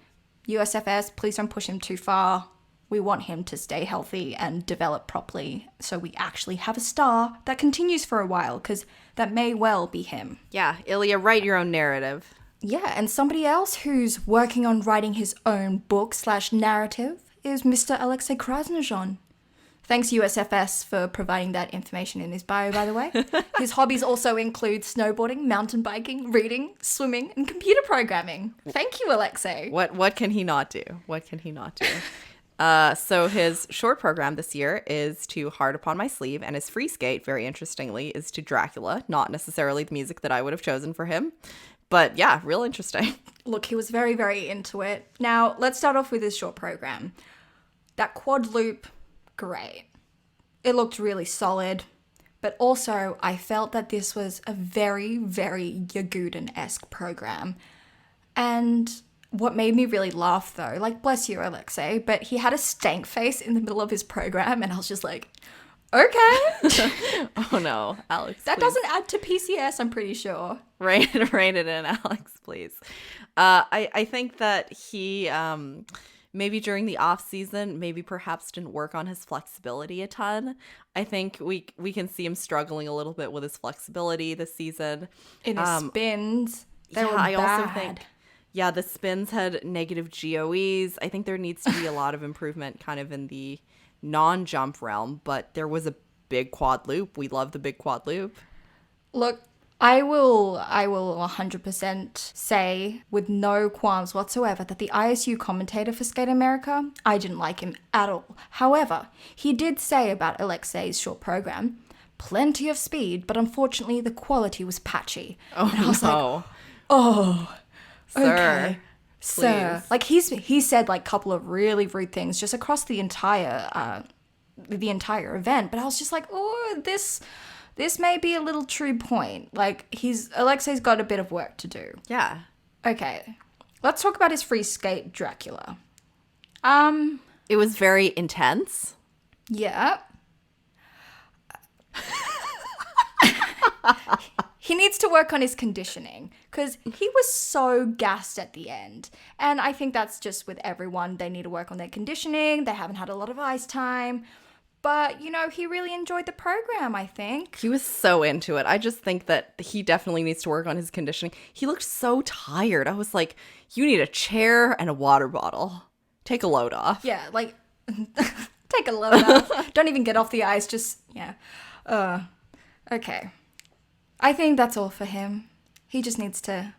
USFS, please don't push him too far. We want him to stay healthy and develop properly so we actually have a star that continues for a while, because that may well be him. yeah, Ilya, write your own narrative. Yeah, and somebody else who's working on writing his own book/narrative is Mr. Alexei Krasnozhon. Thanks, USFS, for providing that information in his bio, by the way. His hobbies also include snowboarding, mountain biking, reading, swimming, and computer programming. Thank you, Alexei. What can he not do? What can he not do? So his short program this year is to Heart Upon My Sleeve, and his free skate, very interestingly, is to Dracula. Not necessarily the music that I would have chosen for him. But yeah, real interesting. Look, he was very, very into it. Now, let's start off with his short program. That quad loop, great. It looked really solid. But also, I felt that this was a very, very Yagudin-esque program. And what made me really laugh, though, like, bless you, Alexei, but he had a stank face in the middle of his program, and I was just like, okay. Oh no, Alex, That please. doesn't add to PCS, I'm pretty sure. Rein it in, Alex, please. I think that he maybe during the off season, maybe perhaps didn't work on his flexibility a ton. I think we can see him struggling a little bit with his flexibility this season. In his spins, they were I bad. also think the spins had negative GOEs. I think there needs to be a lot of improvement kind of in the non-jump realm, but there was a big quad loop. We love the big quad loop. Look, I will 100% say with no qualms whatsoever that the ISU commentator for Skate America, I didn't like him at all. However, he did say about Alexei's short program, plenty of speed, but unfortunately the quality was patchy. Oh, and I was no. like, oh, Sir, okay. Sir. please. Like he said like a couple of really rude things just across the entire event, but I was just like, oh, this may be a little true point. Like Alexei's got a bit of work to do. Yeah. Okay. Let's talk about his free skate Dracula. It was very intense. Yeah. He needs to work on his conditioning because he was so gassed at the end. And I think that's just with everyone. They need to work on their conditioning. They haven't had a lot of ice time. But, he really enjoyed the program, I think. He was so into it. I just think that he definitely needs to work on his conditioning. He looked so tired. I was like, you need a chair and a water bottle. Take a load off. Yeah, like, take a load off. Don't even get off the ice. Just, yeah. Okay. I think that's all for him. He just needs to,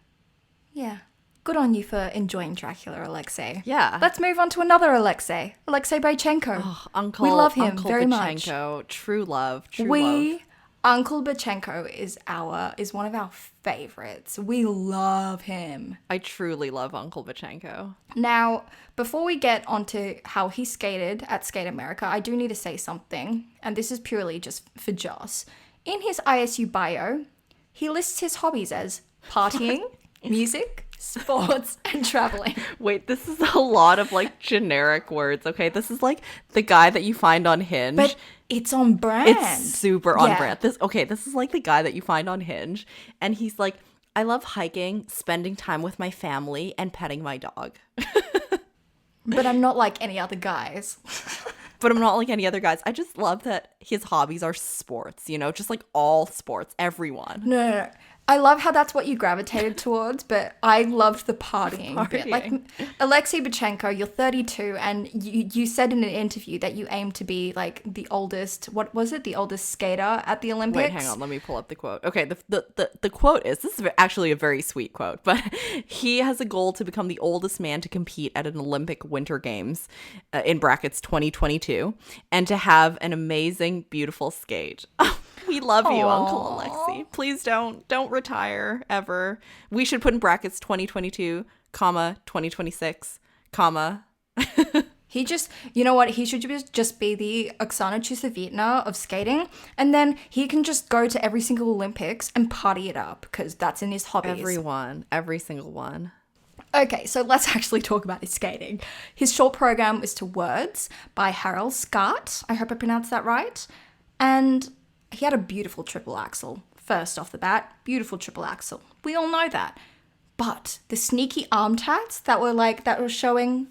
yeah. Good on you for enjoying Dracula, Alexei. Yeah. Let's move on to another Alexei Bachenko. Oh, Uncle, we love him Uncle very Bachenko. much. True love. Love. Uncle Bachenko is one of our favorites. We love him. I truly love Uncle Bachenko. Now, before we get onto how he skated at Skate America, I do need to say something, and this is purely just for Joss. In his ISU bio, he lists his hobbies as partying, music, sports, and traveling. Wait, this is a lot of generic words, okay? This is like the guy that you find on Hinge. But it's on brand. It's super on brand. This is like the guy that you find on Hinge, and he's like, I love hiking, spending time with my family, and petting my dog. But I'm not like any other guys. But I'm not like any other guys. I just love that his hobbies are sports, just like all sports, everyone. No. I love how that's what you gravitated towards, but I loved the partying bit. Like, Alexei Bachenko, you're 32, and you said in an interview that you aim to be, like, the oldest, what was it? The oldest skater at the Olympics? Wait, hang on. Let me pull up the quote. Okay, the quote is, this is actually a very sweet quote, but he has a goal to become the oldest man to compete at an Olympic Winter Games, in brackets 2022, and to have an amazing, beautiful skate. We love you, Uncle Alexei. Please don't retire ever. We should put in brackets 2022, comma, 2026, comma. He just, you know what? He should just be the Oksana Chusovitina of skating, and then he can just go to every single Olympics and party it up because that's in his hobbies. Every single one. Okay, so let's actually talk about his skating. His short program is to Words by Harold Scott. I hope I pronounced that right. And he had a beautiful triple axel. First off the bat, beautiful triple axel. We all know that. But the sneaky arm tats that were showing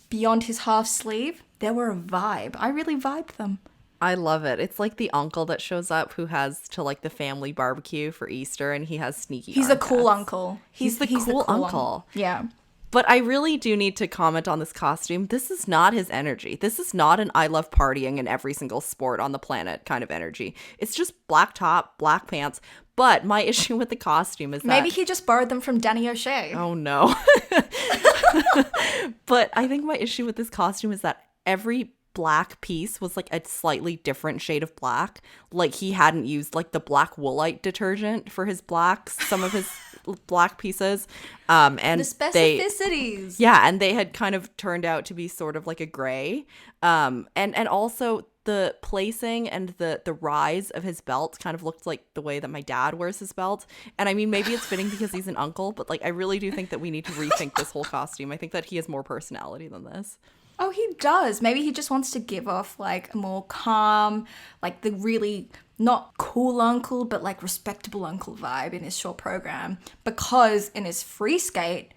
beyond his half sleeve, they were a vibe. I really vibed them. I love it. It's like the uncle that shows up who has to the family barbecue for Easter, and he has sneaky He's arm a cool tats. uncle. He's the cool uncle. Yeah. But I really do need to comment on this costume. This is not his energy. This is not an I love partying in every single sport on the planet kind of energy. It's just black top, black pants. But my issue with the costume is that... Maybe he just borrowed them from Danny O'Shea. Oh, no. But I think my issue with this costume is that every black piece was a slightly different shade of black. He hadn't used the black woolite detergent for his blacks, some of his black pieces. And the specificities. And they had kind of turned out to be sort of like a gray. And also the placing and the rise of his belt kind of looked like the way that my dad wears his belt. And I mean, maybe it's fitting because he's an uncle, but I really do think that we need to rethink this whole costume. I think that he has more personality than this. Oh, he does. Maybe he just wants to give off a more calm, the really not cool uncle, but respectable uncle vibe in his short program. Because in his free skate,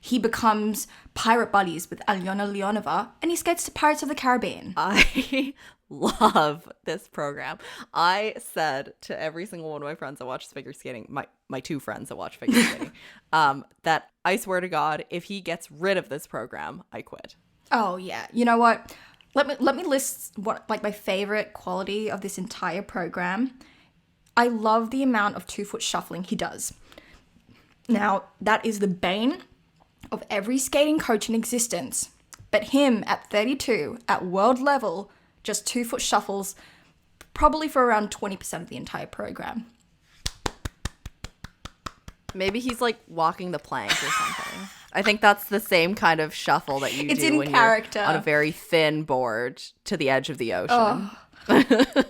he becomes pirate buddies with Alyona Leonova, and he skates to Pirates of the Caribbean. I love this program. I said to every single one of my friends that watches figure skating, my two friends that watch figure skating, that I swear to God, if he gets rid of this program, I quit. Oh yeah, you know what? Let me list what like my favorite quality of this entire program. I love the amount of 2-foot shuffling he does. Now, that is the bane of every skating coach in existence. But him at 32, at world level, just 2-foot shuffles, probably for around 20% of the entire program. Maybe he's like walking the plank or something. I think that's the same kind of shuffle that you do when character. You're on a very thin board to the edge of the ocean. Oh.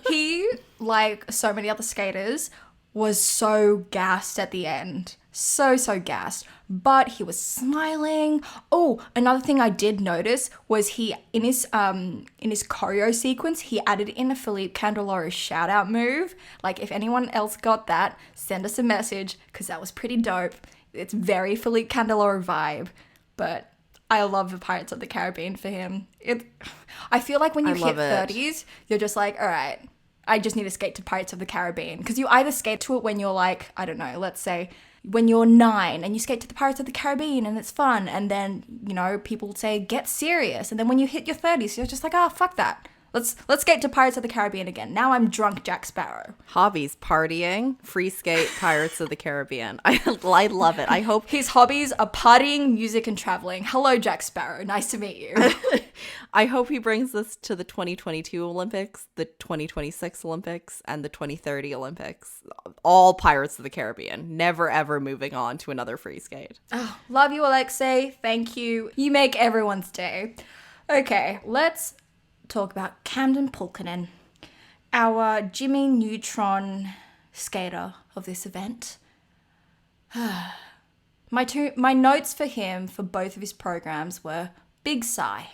He, like so many other skaters, was so gassed at the end. So gassed. But he was smiling. Oh, another thing I did notice was he, in his choreo sequence, he added in a Philippe Candeloro shout out move. Like, if anyone else got that, send us a message, because that was pretty dope. It's very Philippe Candeloro vibe. But I love the Pirates of the Caribbean for him. I feel like when you hit 30s, you're just like, all right, I just need to skate to Pirates of the Caribbean. Because you either skate to it when you're like, I don't know, let's say when you're 9 and you skate to the Pirates of the Caribbean and it's fun. And then, you know, people say, get serious. And then when you hit your 30s, you're just like, oh, fuck that. Let's skate to Pirates of the Caribbean again. Now I'm drunk Jack Sparrow. Hobbies: partying, free skate, Pirates of the Caribbean. I love it. I hope his hobbies are partying, music, and traveling. Hello, Jack Sparrow. Nice to meet you. I hope he brings this to the 2022 Olympics, the 2026 Olympics, and the 2030 Olympics. All Pirates of the Caribbean. Never, ever moving on to another free skate. Oh, love you, Alexei. Thank you. You make everyone's day. Okay, let's talk about Camden Pulkkinen, our Jimmy Neutron skater of this event. My notes for him for both of his programs were big sigh.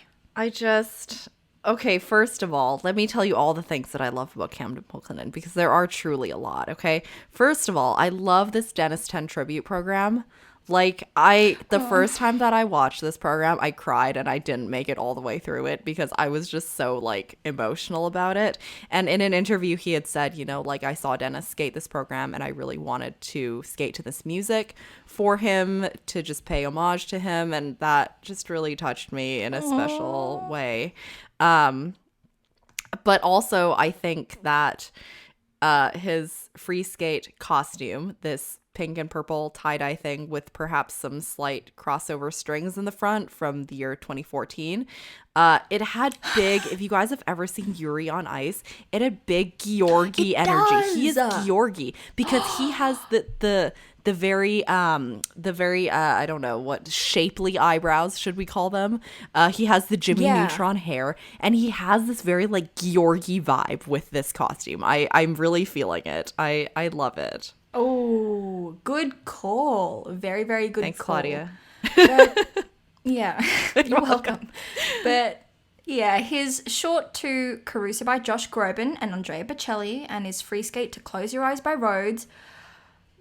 Okay, first of all, let me tell you all the things that I love about Camden Pulkkinen, because there are truly a lot, okay? First of all, I love this Dennis 10 tribute program. Like, the first time that I watched this program, I cried and I didn't make it all the way through it because I was just so, like, emotional about it. And in an interview, he had said, you know, like, I saw Dennis skate this program and I really wanted to skate to this music for him, to just pay homage to him. And that just really touched me in a special way. But also, I think that his free skate costume, this pink and purple tie-dye thing with perhaps some slight crossover strings in the front from the year 2014. It had big, if you guys have ever seen Yuri on Ice, it had big Georgi energy. Does. He is Georgi because he has the very I don't know what shapely eyebrows, should we call them? He has the Jimmy Neutron hair, and he has this very like Georgi vibe with this costume. I'm really feeling it. I love it. Oh, good call. Very, very good. Thanks, call. Claudia. But, yeah, you're welcome. But yeah, his short to Caruso by Josh Groban and Andrea Bocelli, and his free skate to Close Your Eyes by Rhodes,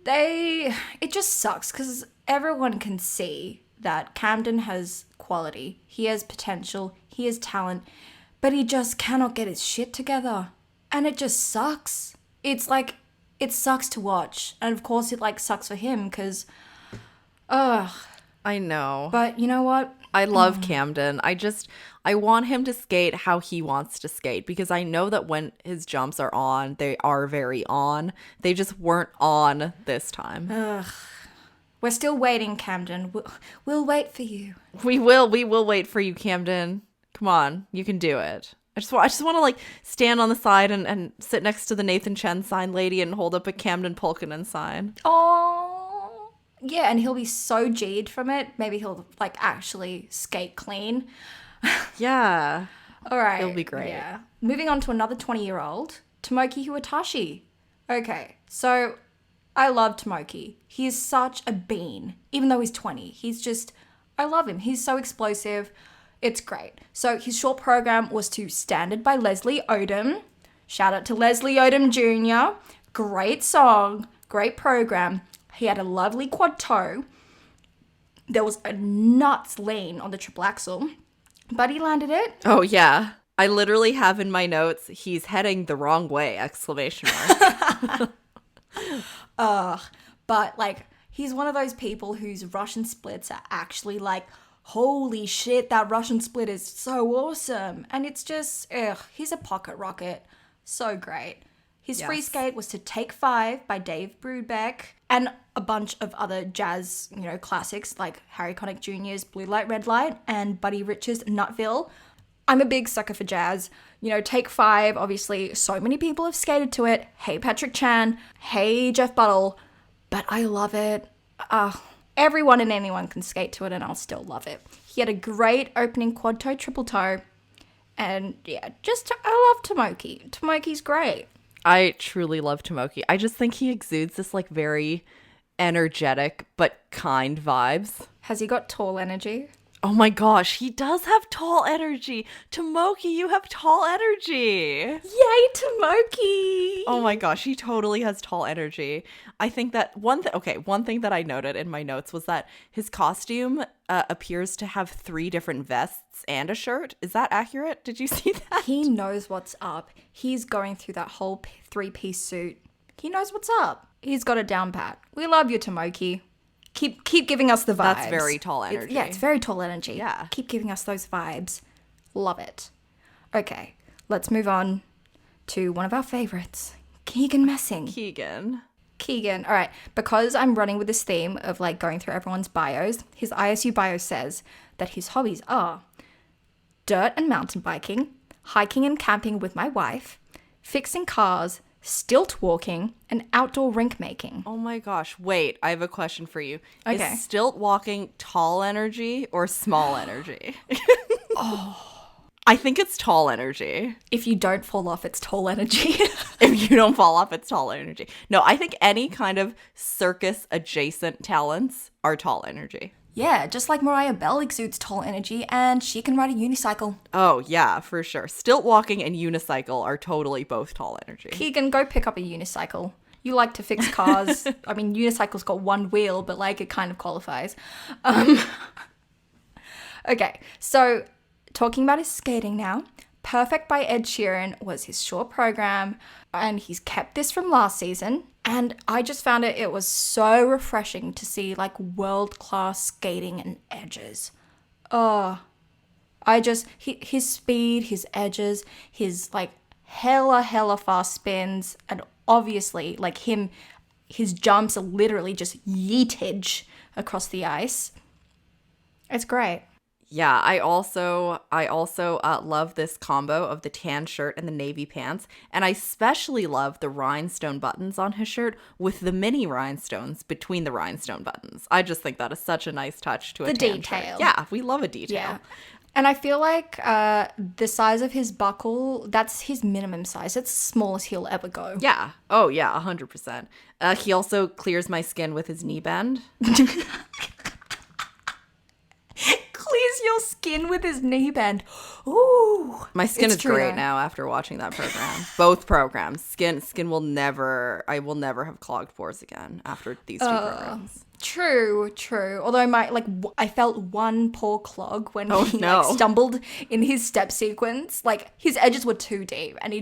it just sucks because everyone can see that Camden has quality. He has potential. He has talent, but he just cannot get his shit together. And it just sucks. It's like, it sucks to watch. And of course it like sucks for him because, I know. But you know what? I love Camden. I want him to skate how he wants to skate, because I know that when his jumps are on, they are very on. They just weren't on this time. We're still waiting, Camden. We'll wait for you. We will wait for you, Camden. Come on, you can do it. I just want to like stand on the side and sit next to the Nathan Chen sign lady and hold up a Camden Pulkkinen sign. Oh, yeah, and he'll be so G'd from it. Maybe he'll like actually skate clean. Yeah. All right. It'll be great. Yeah. Moving on to another 20-year-old, Tomoki Huatashi. Okay, so I love Tomoki. He is such a bean, even though he's 20. I love him. He's so explosive. It's great. So his short program was to Standard by Leslie Odom. Shout out to Leslie Odom Jr. Great song, great program. He had a lovely quad toe. There was a nuts lean on the triple axel, but he landed it. Oh, yeah. I literally have in my notes, he's heading the wrong way, exclamation mark. But like, he's one of those people whose Russian splits are actually like, holy shit, that Russian split is so awesome. And it's just, he's a pocket rocket. So great. His free skate was to Take 5 by Dave Brubeck and a bunch of other jazz, classics like Harry Connick Jr.'s Blue Light, Red Light and Buddy Rich's Nutville. I'm a big sucker for jazz. Take 5, obviously, so many people have skated to it. Hey, Patrick Chan. Hey, Jeff Buttle. But I love it. Everyone and anyone can skate to it and I'll still love it. He had a great opening quad toe, triple toe. And yeah, I love Tomoki. Tomoki's great. I truly love Tomoki. I just think he exudes this like very energetic but kind vibes. Has he got tall energy? Oh my gosh, he does have tall energy. Tomoki, you have tall energy. Yay, Tomoki! Oh my gosh, he totally has tall energy. I think that one thing that I noted in my notes was that his costume appears to have 3 different vests and a shirt. Is that accurate? Did you see that? He knows what's up. He's going through that whole 3-piece suit. He knows what's up. He's got it down pat. We love you, Tomoki. Keep giving us the vibes. That's very tall energy. It's very tall energy. Yeah. Keep giving us those vibes. Love it. Okay, let's move on to one of our favorites, Keegan Messing. Keegan. All right, because I'm running with this theme of like going through everyone's bios, his ISU bio says that his hobbies are dirt and mountain biking, hiking and camping with my wife, fixing cars, stilt walking, and outdoor rink making. Oh my gosh. Wait, I have a question for you. Okay. Is stilt walking tall energy or small energy? I think it's tall energy. If you don't fall off, it's tall energy. If you don't fall off, it's tall energy. No, I think any kind of circus adjacent talents are tall energy. Yeah, just like Mariah Bell exudes tall energy and she can ride a unicycle. Oh, yeah, for sure. Stilt walking and unicycle are totally both tall energy. Keegan, go pick up a unicycle. You like to fix cars. I mean, unicycle's got one wheel, but like it kind of qualifies. Okay, so talking about his skating now. Perfect by Ed Sheeran was his short program, and he's kept this from last season. And I just found it was so refreshing to see like world-class skating and edges. His speed, his edges, his like hella fast spins, and obviously like his jumps are literally just yeetage across the ice. It's great. Yeah, I also love this combo of the tan shirt and the navy pants, and I especially love the rhinestone buttons on his shirt with the mini rhinestones between the rhinestone buttons. I just think that is such a nice touch to a tan detail. shirt. Yeah, we love a detail. Yeah. And I feel like the size of his buckle, that's his minimum size. It's the smallest he'll ever go. Yeah. Oh, yeah, 100%. He also clears my skin with his knee bend. Clears your skin with his knee bend. Ooh. My skin it's is true, great though. now after watching that program. Both programs. Skin will never have clogged pores again after these two programs. True. Although I felt one poor clog when he stumbled in his step sequence. Like his edges were too deep, and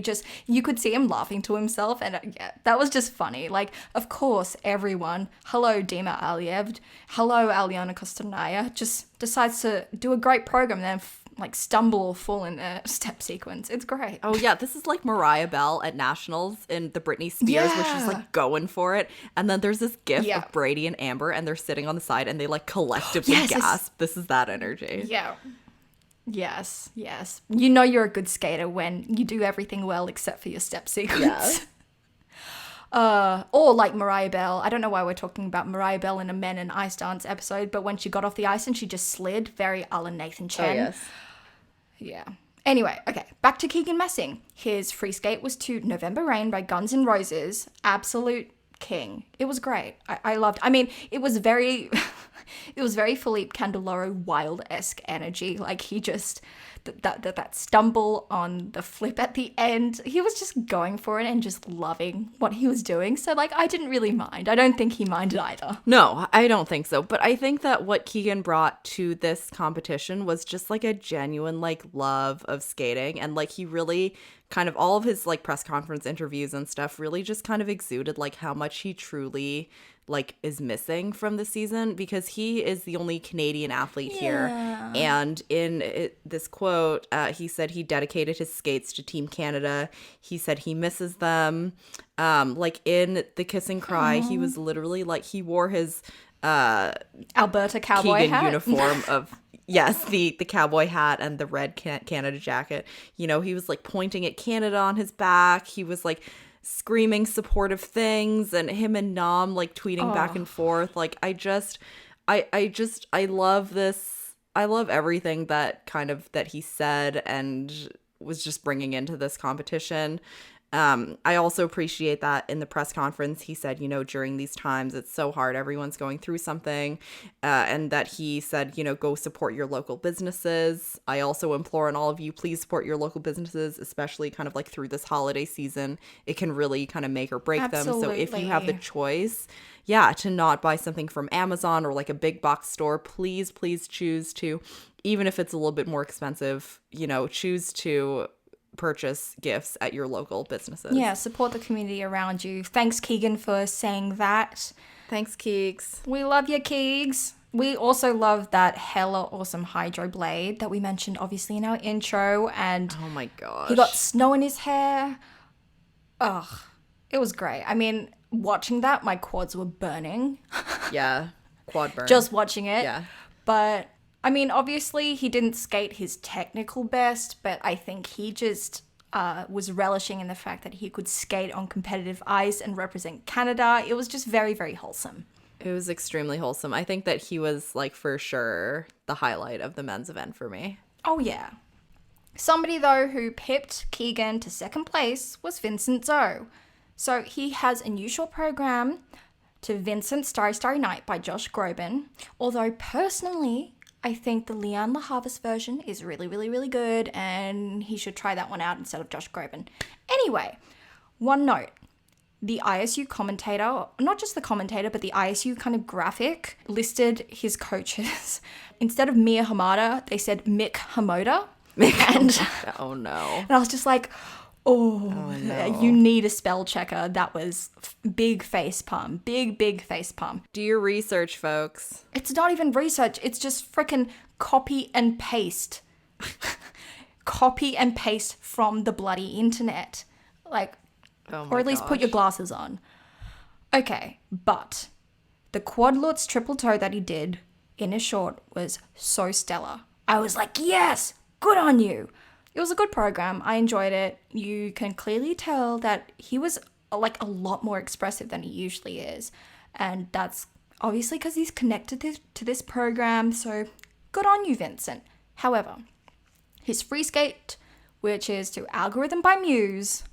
you could see him laughing to himself, and that was just funny. Like, of course, everyone. Hello, Dima Aliyev. Hello, Alyona Kostanaya. Just decides to do a great program, and then stumble or fall in a step sequence. It's great. Oh yeah, this is like Mariah Bell at Nationals in the Britney Spears where she's like going for it, and then there's this gif of Brady and Amber, and they're sitting on the side and they like collectively gasp. This is that energy. Yeah. Yes. You know you're a good skater when you do everything well except for your step sequence. Or like Mariah Bell. I don't know why we're talking about Mariah Bell in a Men in Ice Dance episode, but when she got off the ice and she just slid, very a la Nathan Chen. Oh, yes. Yeah. Anyway, okay, back to Keegan Messing. His free skate was to November Rain by Guns N' Roses. Absolute king. It was great. I loved. I mean, it was very Philippe Candeloro wild-esque energy. Like that stumble on the flip at the end. He was just going for it and just loving what he was doing. So, like, I didn't really mind. I don't think he minded either. No, I don't think so. But I think that what Keegan brought to this competition was just like a genuine like love of skating. And like he really kind of all of his like press conference interviews and stuff really just kind of exuded like how much he truly like is missing from the season, because he is the only Canadian athlete here. And in this quote, he said he dedicated his skates to Team Canada. He said he misses them. Like in the Kiss and Cry, he was literally like, he wore his Alberta cowboy Keegan hat uniform of yes, the cowboy hat and the red Canada jacket. You know, he was like pointing at Canada on his back. He was like screaming supportive things, and him and Nam like tweeting back and forth. Like I love this. I love everything that he said and was just bringing into this competition. I also appreciate that in the press conference, he said, you know, during these times, it's so hard. Everyone's going through something. And that he said, you know, go support your local businesses. I also implore on all of you, please support your local businesses, especially kind of like through this holiday season. It can really kind of make or break them. So if you have the choice, to not buy something from Amazon or like a big box store, please choose to, even if it's a little bit more expensive, you know, choose to purchase gifts at your local businesses. Yeah, support the community around you. Thanks, Keegan, for saying that. Thanks, Keegs. We love you, Keegs. We also love that hella awesome hydro blade that we mentioned, obviously, in our intro. And oh my gosh, he got snow in his hair. Ugh, it was great. I mean, watching that, my quads were burning. Yeah, quad burn. Just watching it. Yeah. But I mean, obviously, he didn't skate his technical best, but I think he just was relishing in the fact that he could skate on competitive ice and represent Canada. It was just very, very wholesome. It was extremely wholesome. I think that he was, like, for sure the highlight of the men's event for me. Oh, yeah. Somebody, though, who pipped Keegan to second place was Vincent Zoe. So he has a new short program to Vincent Starry Starry Night by Josh Groban, although personally, I think the Leanne LaHarvest version is really, really, really good, and he should try that one out instead of Josh Groban. Anyway, one note. The ISU commentator, not just the commentator, but the ISU kind of graphic listed his coaches. Instead of Mia Hamada, they said Mick Hamoda. Oh, no. And I was just like, oh no. You need a spell checker. That was big face palm. Big face palm. Do your research, folks. It's not even research. It's just freaking copy and paste. Copy and paste from the bloody internet. Like, or at least put your glasses on. Okay, but the quad Lutz triple toe that he did in his short was so stellar. I was like, yes, good on you. It was a good program. I enjoyed it. You can clearly tell that he was like a lot more expressive than he usually is. And that's obviously because he's connected to this program. So good on you, Vincent. However, his free skate, which is to Algorithm by Muse,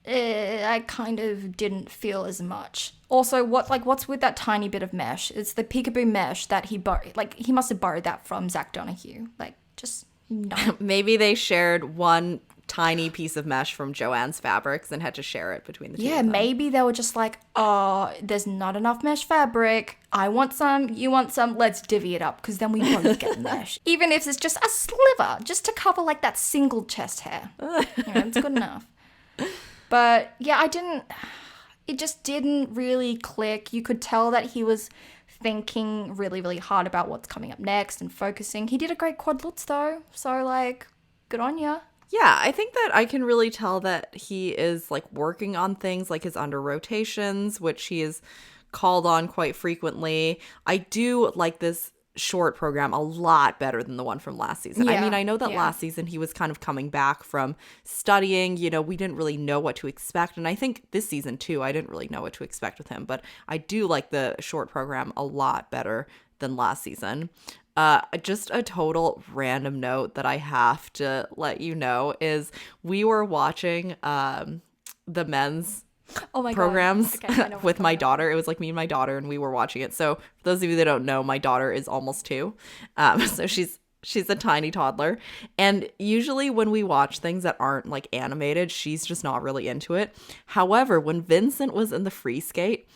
I kind of didn't feel as much. Also, what's with that tiny bit of mesh? It's the peekaboo mesh that he borrowed. Like, he must have borrowed that from Zach Donahue. Like, just... No. Maybe they shared one tiny piece of mesh from Joanne's Fabrics and had to share it between the two of them. Maybe they were just like, oh, there's not enough mesh fabric. I want some, you want some, let's divvy it up, because then we both get mesh. Even if it's just a sliver, just to cover like that single chest hair. It's good enough. But yeah, it just didn't really click. You could tell that he was thinking really, really hard about what's coming up next and focusing. He did a great quad Lutz though, so like, good on ya. Yeah, I think that I can really tell that he is like working on things like his under rotations, which he is called on quite frequently. I do like this short program a lot better than the one from last season. I mean, I know that last season he was kind of coming back from studying, you know, we didn't really know what to expect. And I think this season too, I didn't really know what to expect with him, but I do like the short program a lot better than last season. Just a total random note that I have to let you know is we were watching the men's programs with my daughter. It was like me and my daughter, and we were watching it. So for those of you that don't know, my daughter is almost 2. So she's She's a tiny toddler. And usually when we watch things that aren't like animated, she's just not really into it. However, when Vincent was in the free skate,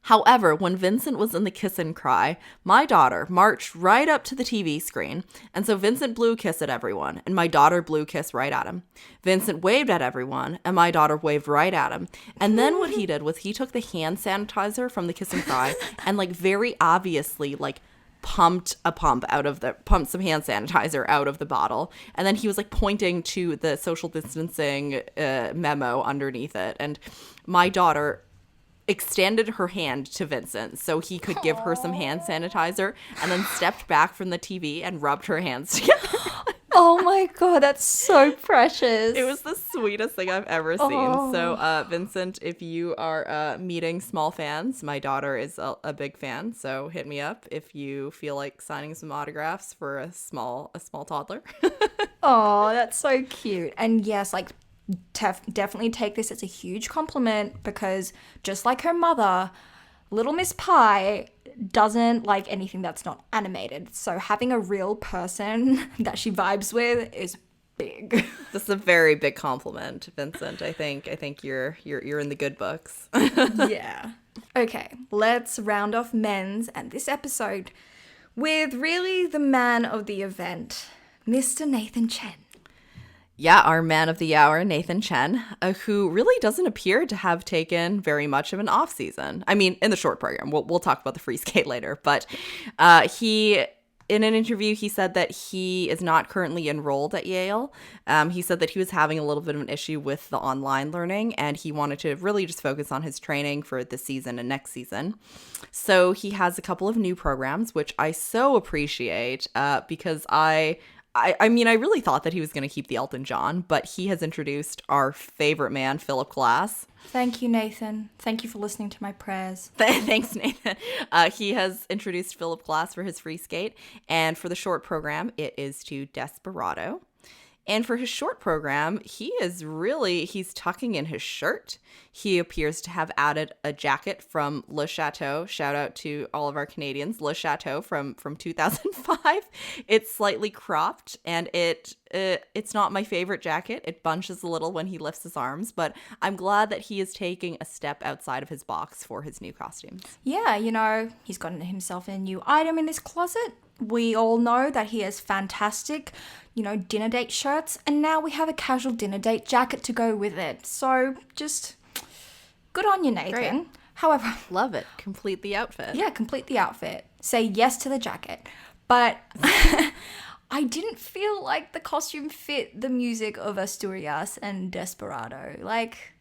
However, when Vincent was in the kiss and cry, my daughter marched right up to the TV screen. And so Vincent blew a kiss at everyone, and my daughter blew a kiss right at him. Vincent waved at everyone, and my daughter waved right at him. And then what he did was he took the hand sanitizer from the kiss and cry and like very obviously like pumped some hand sanitizer out of the bottle. And then he was like pointing to the social distancing memo underneath it. And my daughter extended her hand to Vincent so he could give her some hand sanitizer and then stepped back from the TV and rubbed her hands together. Oh my God, that's so precious. It was the sweetest thing I've ever seen. So, Vincent, if you are meeting small fans, my daughter is a big fan. So hit me up if you feel like signing some autographs for a small toddler. Oh, that's so cute. And yes, like definitely take this as a huge compliment, because just like her mother, Little Miss Pie doesn't like anything that's not animated. So having a real person that she vibes with is big. This is a very big compliment, Vincent. I think you're in the good books. Yeah. Okay, let's round off men's and this episode with really the man of the event, Mr. Nathan Chen. Yeah, our man of the hour, Nathan Chen, who really doesn't appear to have taken very much of an off season. I mean, in the short program, we'll talk about the free skate later, but he, in an interview, he said that he is not currently enrolled at Yale. He said that he was having a little bit of an issue with the online learning, and he wanted to really just focus on his training for this season and next season. So he has a couple of new programs, which I so appreciate because I mean, I really thought that he was going to keep the Elton John, but he has introduced our favorite man, Philip Glass. Thank you, Nathan. Thank you for listening to my prayers. Thanks, Nathan. He has introduced Philip Glass for his free skate, and for the short program, it is to Desperado. And for his short program, he's tucking in his shirt. He appears to have added a jacket from Le Chateau. Shout out to all of our Canadians. Le Chateau from 2005. It's slightly cropped, and it's not my favorite jacket. It bunches a little when he lifts his arms, but I'm glad that he is taking a step outside of his box for his new costumes. Yeah, he's gotten himself a new item in this closet. We all know that he has fantastic, dinner date shirts, and now we have a casual dinner date jacket to go with it. So just good on you, Nathan. Great. However, love it. Complete the outfit. Yeah, complete the outfit. Say yes to the jacket. But I didn't feel like the costume fit the music of Asturias and Desperado. Like,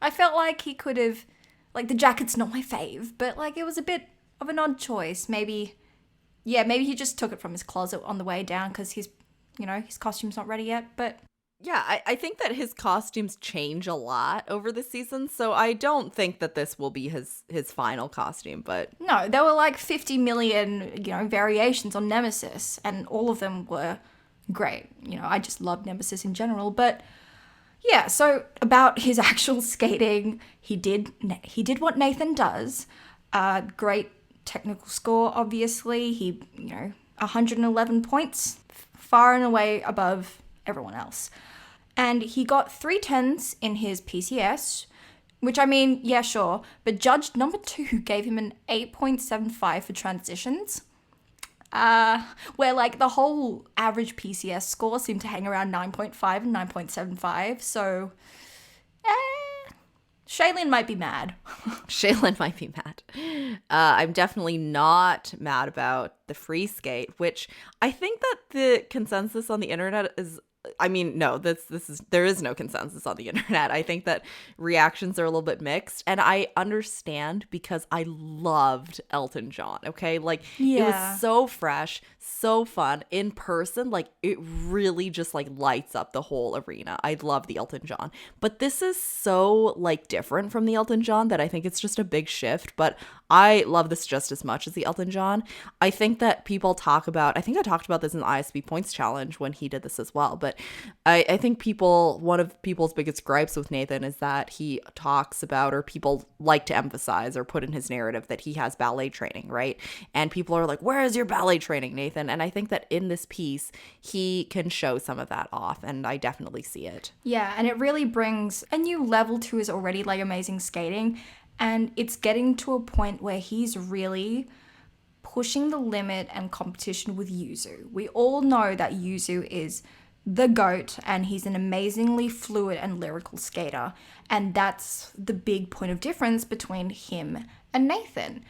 I felt like he could have, like, the jacket's not my fave, but like it was a bit of an odd choice. Maybe he just took it from his closet on the way down because his costume's not ready yet. But yeah, I think that his costumes change a lot over the season, so I don't think that this will be his final costume. But no, there were like 50 million variations on Nemesis, and all of them were great. I just love Nemesis in general. But yeah, so about his actual skating, he did what Nathan does. Great technical score, obviously. He 111 points, far and away above everyone else. And he got 3 10s in his PCS, which, I mean, yeah, sure. But judge number 2 gave him an 8.75 for transitions, where, like, the whole average PCS score seemed to hang around 9.5 and 9.75. So, Shaylin might be mad. Shaylin might be mad. I'm definitely not mad about the free skate, which I think that the consensus on the internet is, I mean, no, there is no consensus on the internet. I think that reactions are a little bit mixed, and I understand because I loved Elton John, okay? Like, It was so fresh, so fun in person. Like, it really just like lights up the whole arena. I love the Elton John, but this is so like different from the Elton John that I think it's just a big shift. But I love this just as much as the Elton John. I think that people talk about, I think I talked about this in the ISB Points Challenge when he did this as well, but But I think one of people's biggest gripes with Nathan is that he talks about, or people like to emphasize or put in his narrative, that he has ballet training, right? And people are like, where is your ballet training, Nathan? And I think that in this piece, he can show some of that off, and I definitely see it. Yeah, and it really brings a new level to his already like amazing skating, and it's getting to a point where he's really pushing the limit and competition with Yuzu. We all know that Yuzu is the GOAT, and he's an amazingly fluid and lyrical skater, and that's the big point of difference between him and Nathan.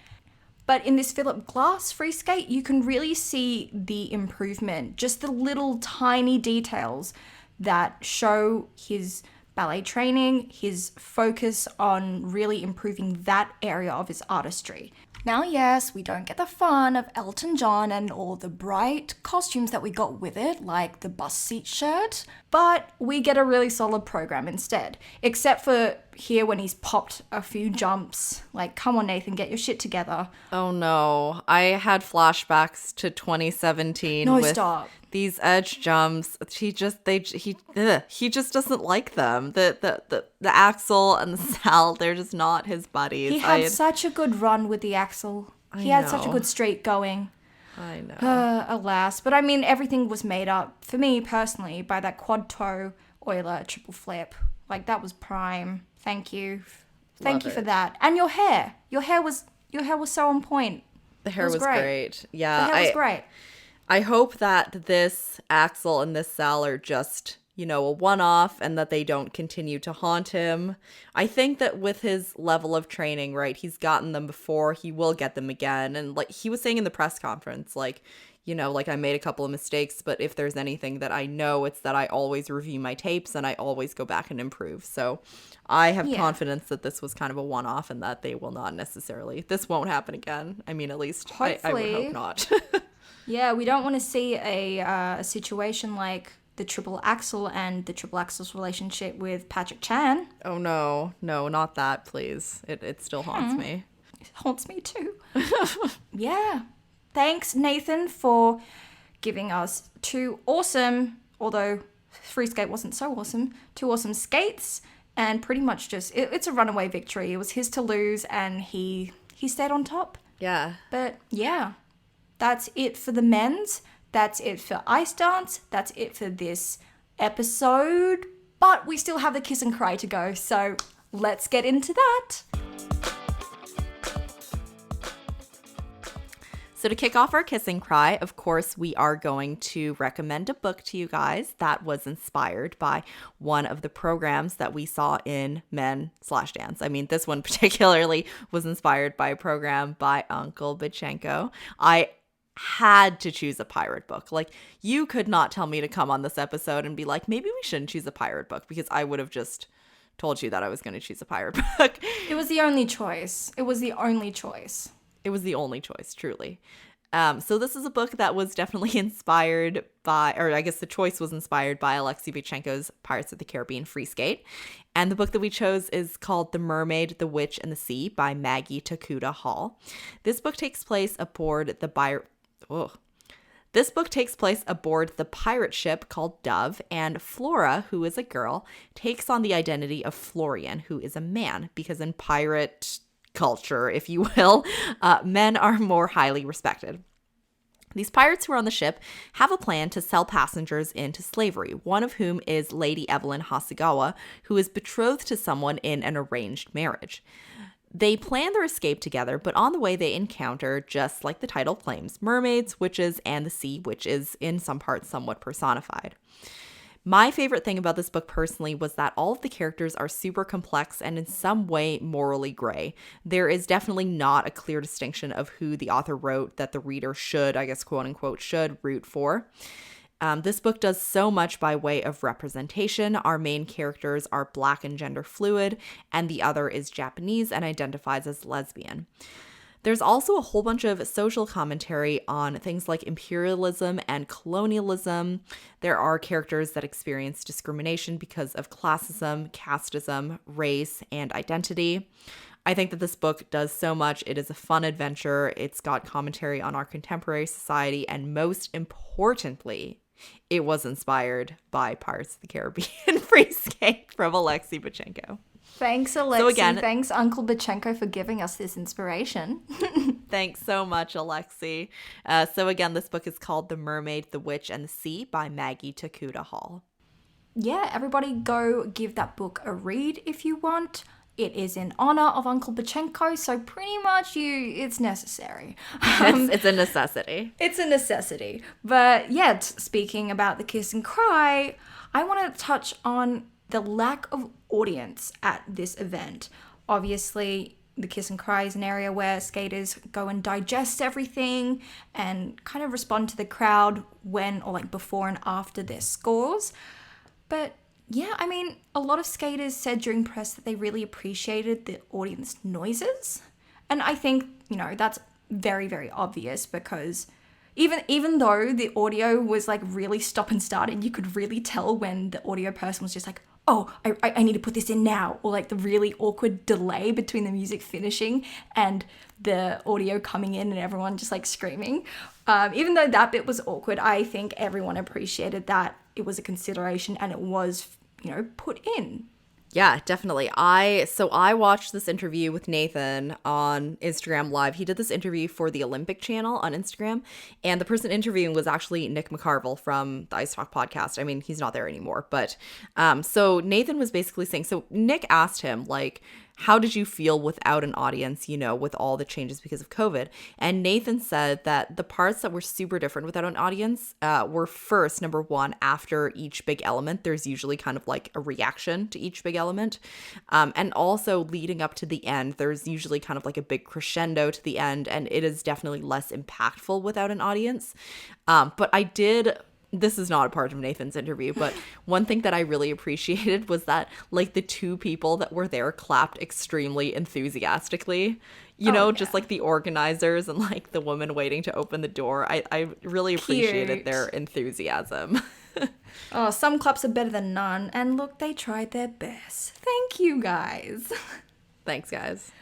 But in this Philip Glass free skate, you can really see the improvement, just the little tiny details that show his ballet training, his focus on really improving that area of his artistry. Now, yes, we don't get the fun of Elton John and all the bright costumes that we got with it, like the bus seat shirt, but we get a really solid program instead. Except for here when he's popped a few jumps. Like, come on, Nathan, get your shit together. Oh no, I had flashbacks to 2017 No, with stop. these edge jumps. He just doesn't like them. The Axel and the Sal, they're just not his buddies. He had such a good run with the Axel. He had such a know. good streak going. I know. Alas. But I mean, everything was made up, for me personally, by that quad toe Euler triple flip. Like, that was prime. Thank you. Thank you for that. And your hair. Your hair was so on point. The hair was great. Yeah. The hair was great. I hope that this Axel and this Sal are just, a one-off, and that they don't continue to haunt him. I think that with his level of training, right, he's gotten them before, he will get them again. And like he was saying in the press conference, like I made a couple of mistakes, but if there's anything that I know, it's that I always review my tapes and I always go back and improve. So I have confidence that this was kind of a one-off, and that they will not necessarily, this won't happen again. I mean, at least I would hope not. Yeah, we don't want to see a situation like the triple Axel and the triple Axel's relationship with Patrick Chan. Oh no, not that, please. It still haunts me. It haunts me too. Yeah. Thanks, Nathan, for giving us two awesome, although free skate wasn't so awesome, two awesome skates, and pretty much just, it's a runaway victory. It was his to lose, and he stayed on top. Yeah. But yeah, that's it for the men's. That's it for Ice Dance. That's it for this episode. But we still have the kiss and cry to go, so let's get into that. So to kick off our kiss and cry, of course, we are going to recommend a book to you guys that was inspired by one of the programs that we saw in Men/Dance. I mean, this one particularly was inspired by a program by Uncle Bichenko. I had to choose a pirate book. Like, you could not tell me to come on this episode and be like, maybe we shouldn't choose a pirate book, because I would have just told you that I was going to choose a pirate book. It was the only choice. It was the only choice. It was the only choice, truly. So this is a book that was definitely inspired by, or I guess the choice was inspired by Alexei Bichenko's Pirates of the Caribbean free skate. And the book that we chose is called The Mermaid, the Witch, and the Sea by Maggie Tokuda Hall. This book takes place aboard the pirate ship called Dove, and Flora, who is a girl, takes on the identity of Florian, who is a man, because in pirate culture, if you will, men are more highly respected. These pirates who are on the ship have a plan to sell passengers into slavery, one of whom is Lady Evelyn Hasegawa, who is betrothed to someone in an arranged marriage. They plan their escape together, but on the way they encounter, just like the title claims, mermaids, witches, and the sea, which is in some parts somewhat personified. My favorite thing about this book personally was that all of the characters are super complex and in some way morally gray. There is definitely not a clear distinction of who the author wrote that the reader should, I guess, quote unquote, should root for. This book does so much by way of representation. Our main characters are Black and gender fluid, and the other is Japanese and identifies as lesbian. There's also a whole bunch of social commentary on things like imperialism and colonialism. There are characters that experience discrimination because of classism, casteism, race, and identity. I think that this book does so much. It is a fun adventure. It's got commentary on our contemporary society, and most importantly, It was inspired by Pirates of the Caribbean free skate from Alexei Bachenko. Thanks, Alexei. So again, thanks, Uncle Bachenko, for giving us this inspiration. Thanks so much, Alexei. So again, this book is called The Mermaid, the Witch, and the Sea by Maggie Takuda Hall. Yeah, everybody go give that book a read if you want. It is in honor of Uncle Bachenko, so pretty much it's necessary. It's a necessity. It's a necessity. But yet, speaking about the kiss and cry, I want to touch on the lack of audience at this event. Obviously, the kiss and cry is an area where skaters go and digest everything and kind of respond to the crowd when, or like before and after their scores. But yeah, I mean, a lot of skaters said during press that they really appreciated the audience noises. And I think, that's very, very obvious because even though the audio was like really stop and start, and you could really tell when the audio person was just like, oh, I need to put this in now, or like the really awkward delay between the music finishing and the audio coming in and everyone just like screaming. Even though that bit was awkward, I think everyone appreciated that it was a consideration and it was, put in. Yeah, definitely. I watched this interview with Nathan on Instagram Live. He did this interview for the Olympic Channel on Instagram, and the person interviewing was actually Nick McCarville from the Ice Talk podcast. I mean, he's not there anymore, but so Nathan was basically saying, so Nick asked him, like, how did you feel without an audience, with all the changes because of COVID? And Nathan said that the parts that were super different without an audience were first, number one, after each big element, there's usually kind of like a reaction to each big element. And also leading up to the end, there's usually kind of like a big crescendo to the end, and it is definitely less impactful without an audience. This is not a part of Nathan's interview, but one thing that I really appreciated was that like the two people that were there clapped extremely enthusiastically, just like the organizers and like the woman waiting to open the door. I really appreciated their enthusiasm. Oh, some claps are better than none. And look, they tried their best. Thank you, guys. Thanks, guys.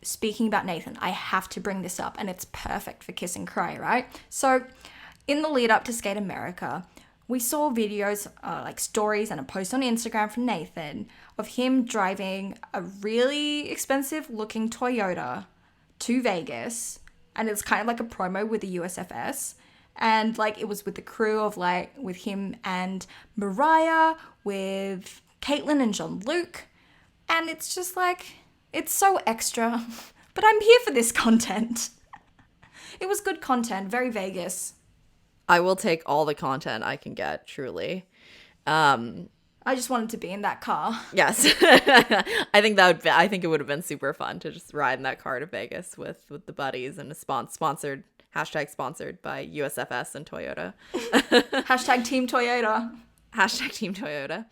Speaking about Nathan, I have to bring this up, and it's perfect for Kiss and Cry, right? So in the lead up to Skate America, we saw videos, like stories and a post on Instagram from Nathan of him driving a really expensive looking Toyota to Vegas. And it's kind of like a promo with the USFS. And like it was with the crew of like with him and Mariah, with Caitlin and Jean-Luc. And it's just like, it's so extra. But I'm here for this content. It was good content, very Vegas. I will take all the content I can get, truly. I just wanted to be in that car. Yes. I think it would have been super fun to just ride in that car to Vegas with the buddies, and sponsored by USFS and Toyota. Hashtag Team Toyota. Hashtag Team Toyota.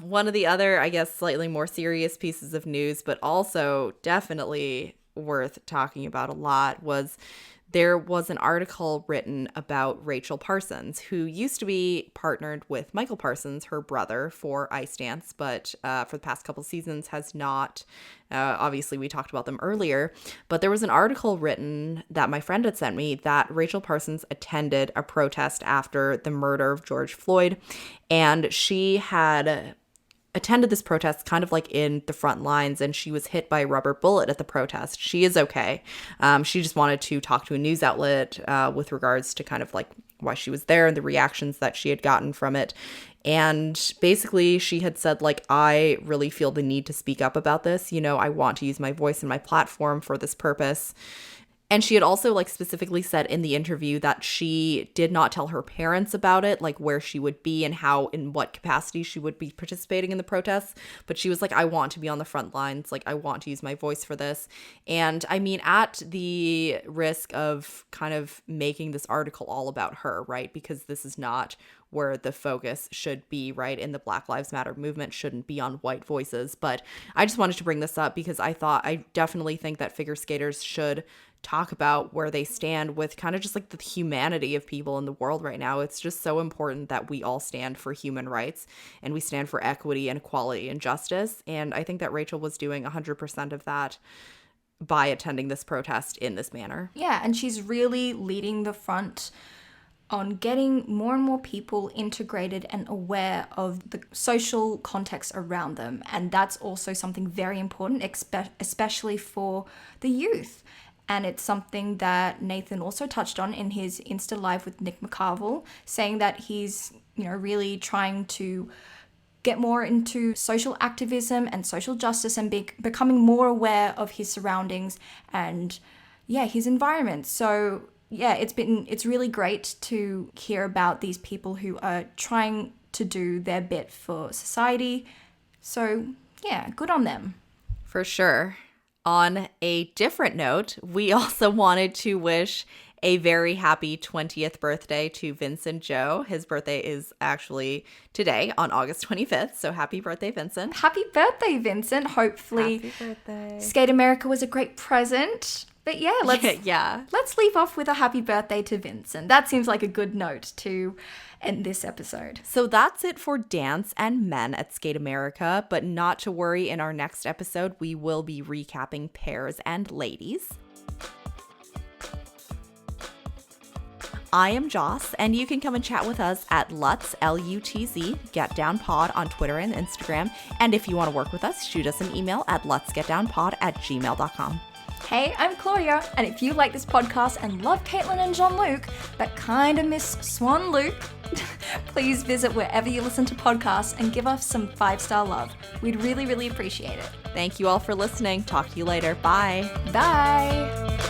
One of the other, I guess, slightly more serious pieces of news, but also definitely worth talking about a lot, was there was an article written about Rachel Parsons, who used to be partnered with Michael Parsons, her brother, for ice dance, but for the past couple seasons has not. Obviously, we talked about them earlier, but there was an article written that my friend had sent me that Rachel Parsons attended a protest after the murder of George Floyd, and she had attended this protest kind of like in the front lines, and she was hit by a rubber bullet at the protest. She is okay. She just wanted to talk to a news outlet with regards to kind of like why she was there and the reactions that she had gotten from it. And basically she had said, like, I really feel the need to speak up about this. I want to use my voice and my platform for this purpose. And she had also like specifically said in the interview that she did not tell her parents about it, like where she would be and how, in what capacity she would be participating in the protests. But she was like, I want to be on the front lines. Like, I want to use my voice for this. And I mean, at the risk of kind of making this article all about her, right? Because this is not where the focus should be, right? In the Black Lives Matter movement shouldn't be on white voices. But I just wanted to bring this up because I definitely think that figure skaters should talk about where they stand with kind of just like the humanity of people in the world right now. It's just so important that we all stand for human rights and we stand for equity and equality and justice. And I think that Rachel was doing 100% of that by attending this protest in this manner. Yeah, and she's really leading the front on getting more and more people integrated and aware of the social context around them. And that's also something very important, especially for the youth. And it's something that Nathan also touched on in his Insta Live with Nick McCarville, saying that he's, really trying to get more into social activism and social justice and becoming more aware of his surroundings and, his environment. So, it's really great to hear about these people who are trying to do their bit for society. So, good on them. For sure. On a different note, we also wanted to wish a very happy 20th birthday to Vincent Joe. His birthday is actually today on August 25th. So happy birthday, Vincent. Happy birthday, Vincent. Hopefully, happy birthday. Skate America was a great present. But let's leave off with a happy birthday to Vincent. That seems like a good note to end this episode. So that's it for dance and men at Skate America, but not to worry, in our next episode, we will be recapping pairs and ladies. I am Joss, and you can come and chat with us at Lutz, L-U-T-Z, Get Down Pod on Twitter and Instagram. And if you want to work with us, shoot us an email at lutzgetdownpod@gmail.com. Hey, I'm Claudia, and if you like this podcast and love Caitlin and Jean-Luc, but kind of miss Swan Luke, please visit wherever you listen to podcasts and give us some 5-star love. We'd really, really appreciate it. Thank you all for listening. Talk to you later. Bye. Bye.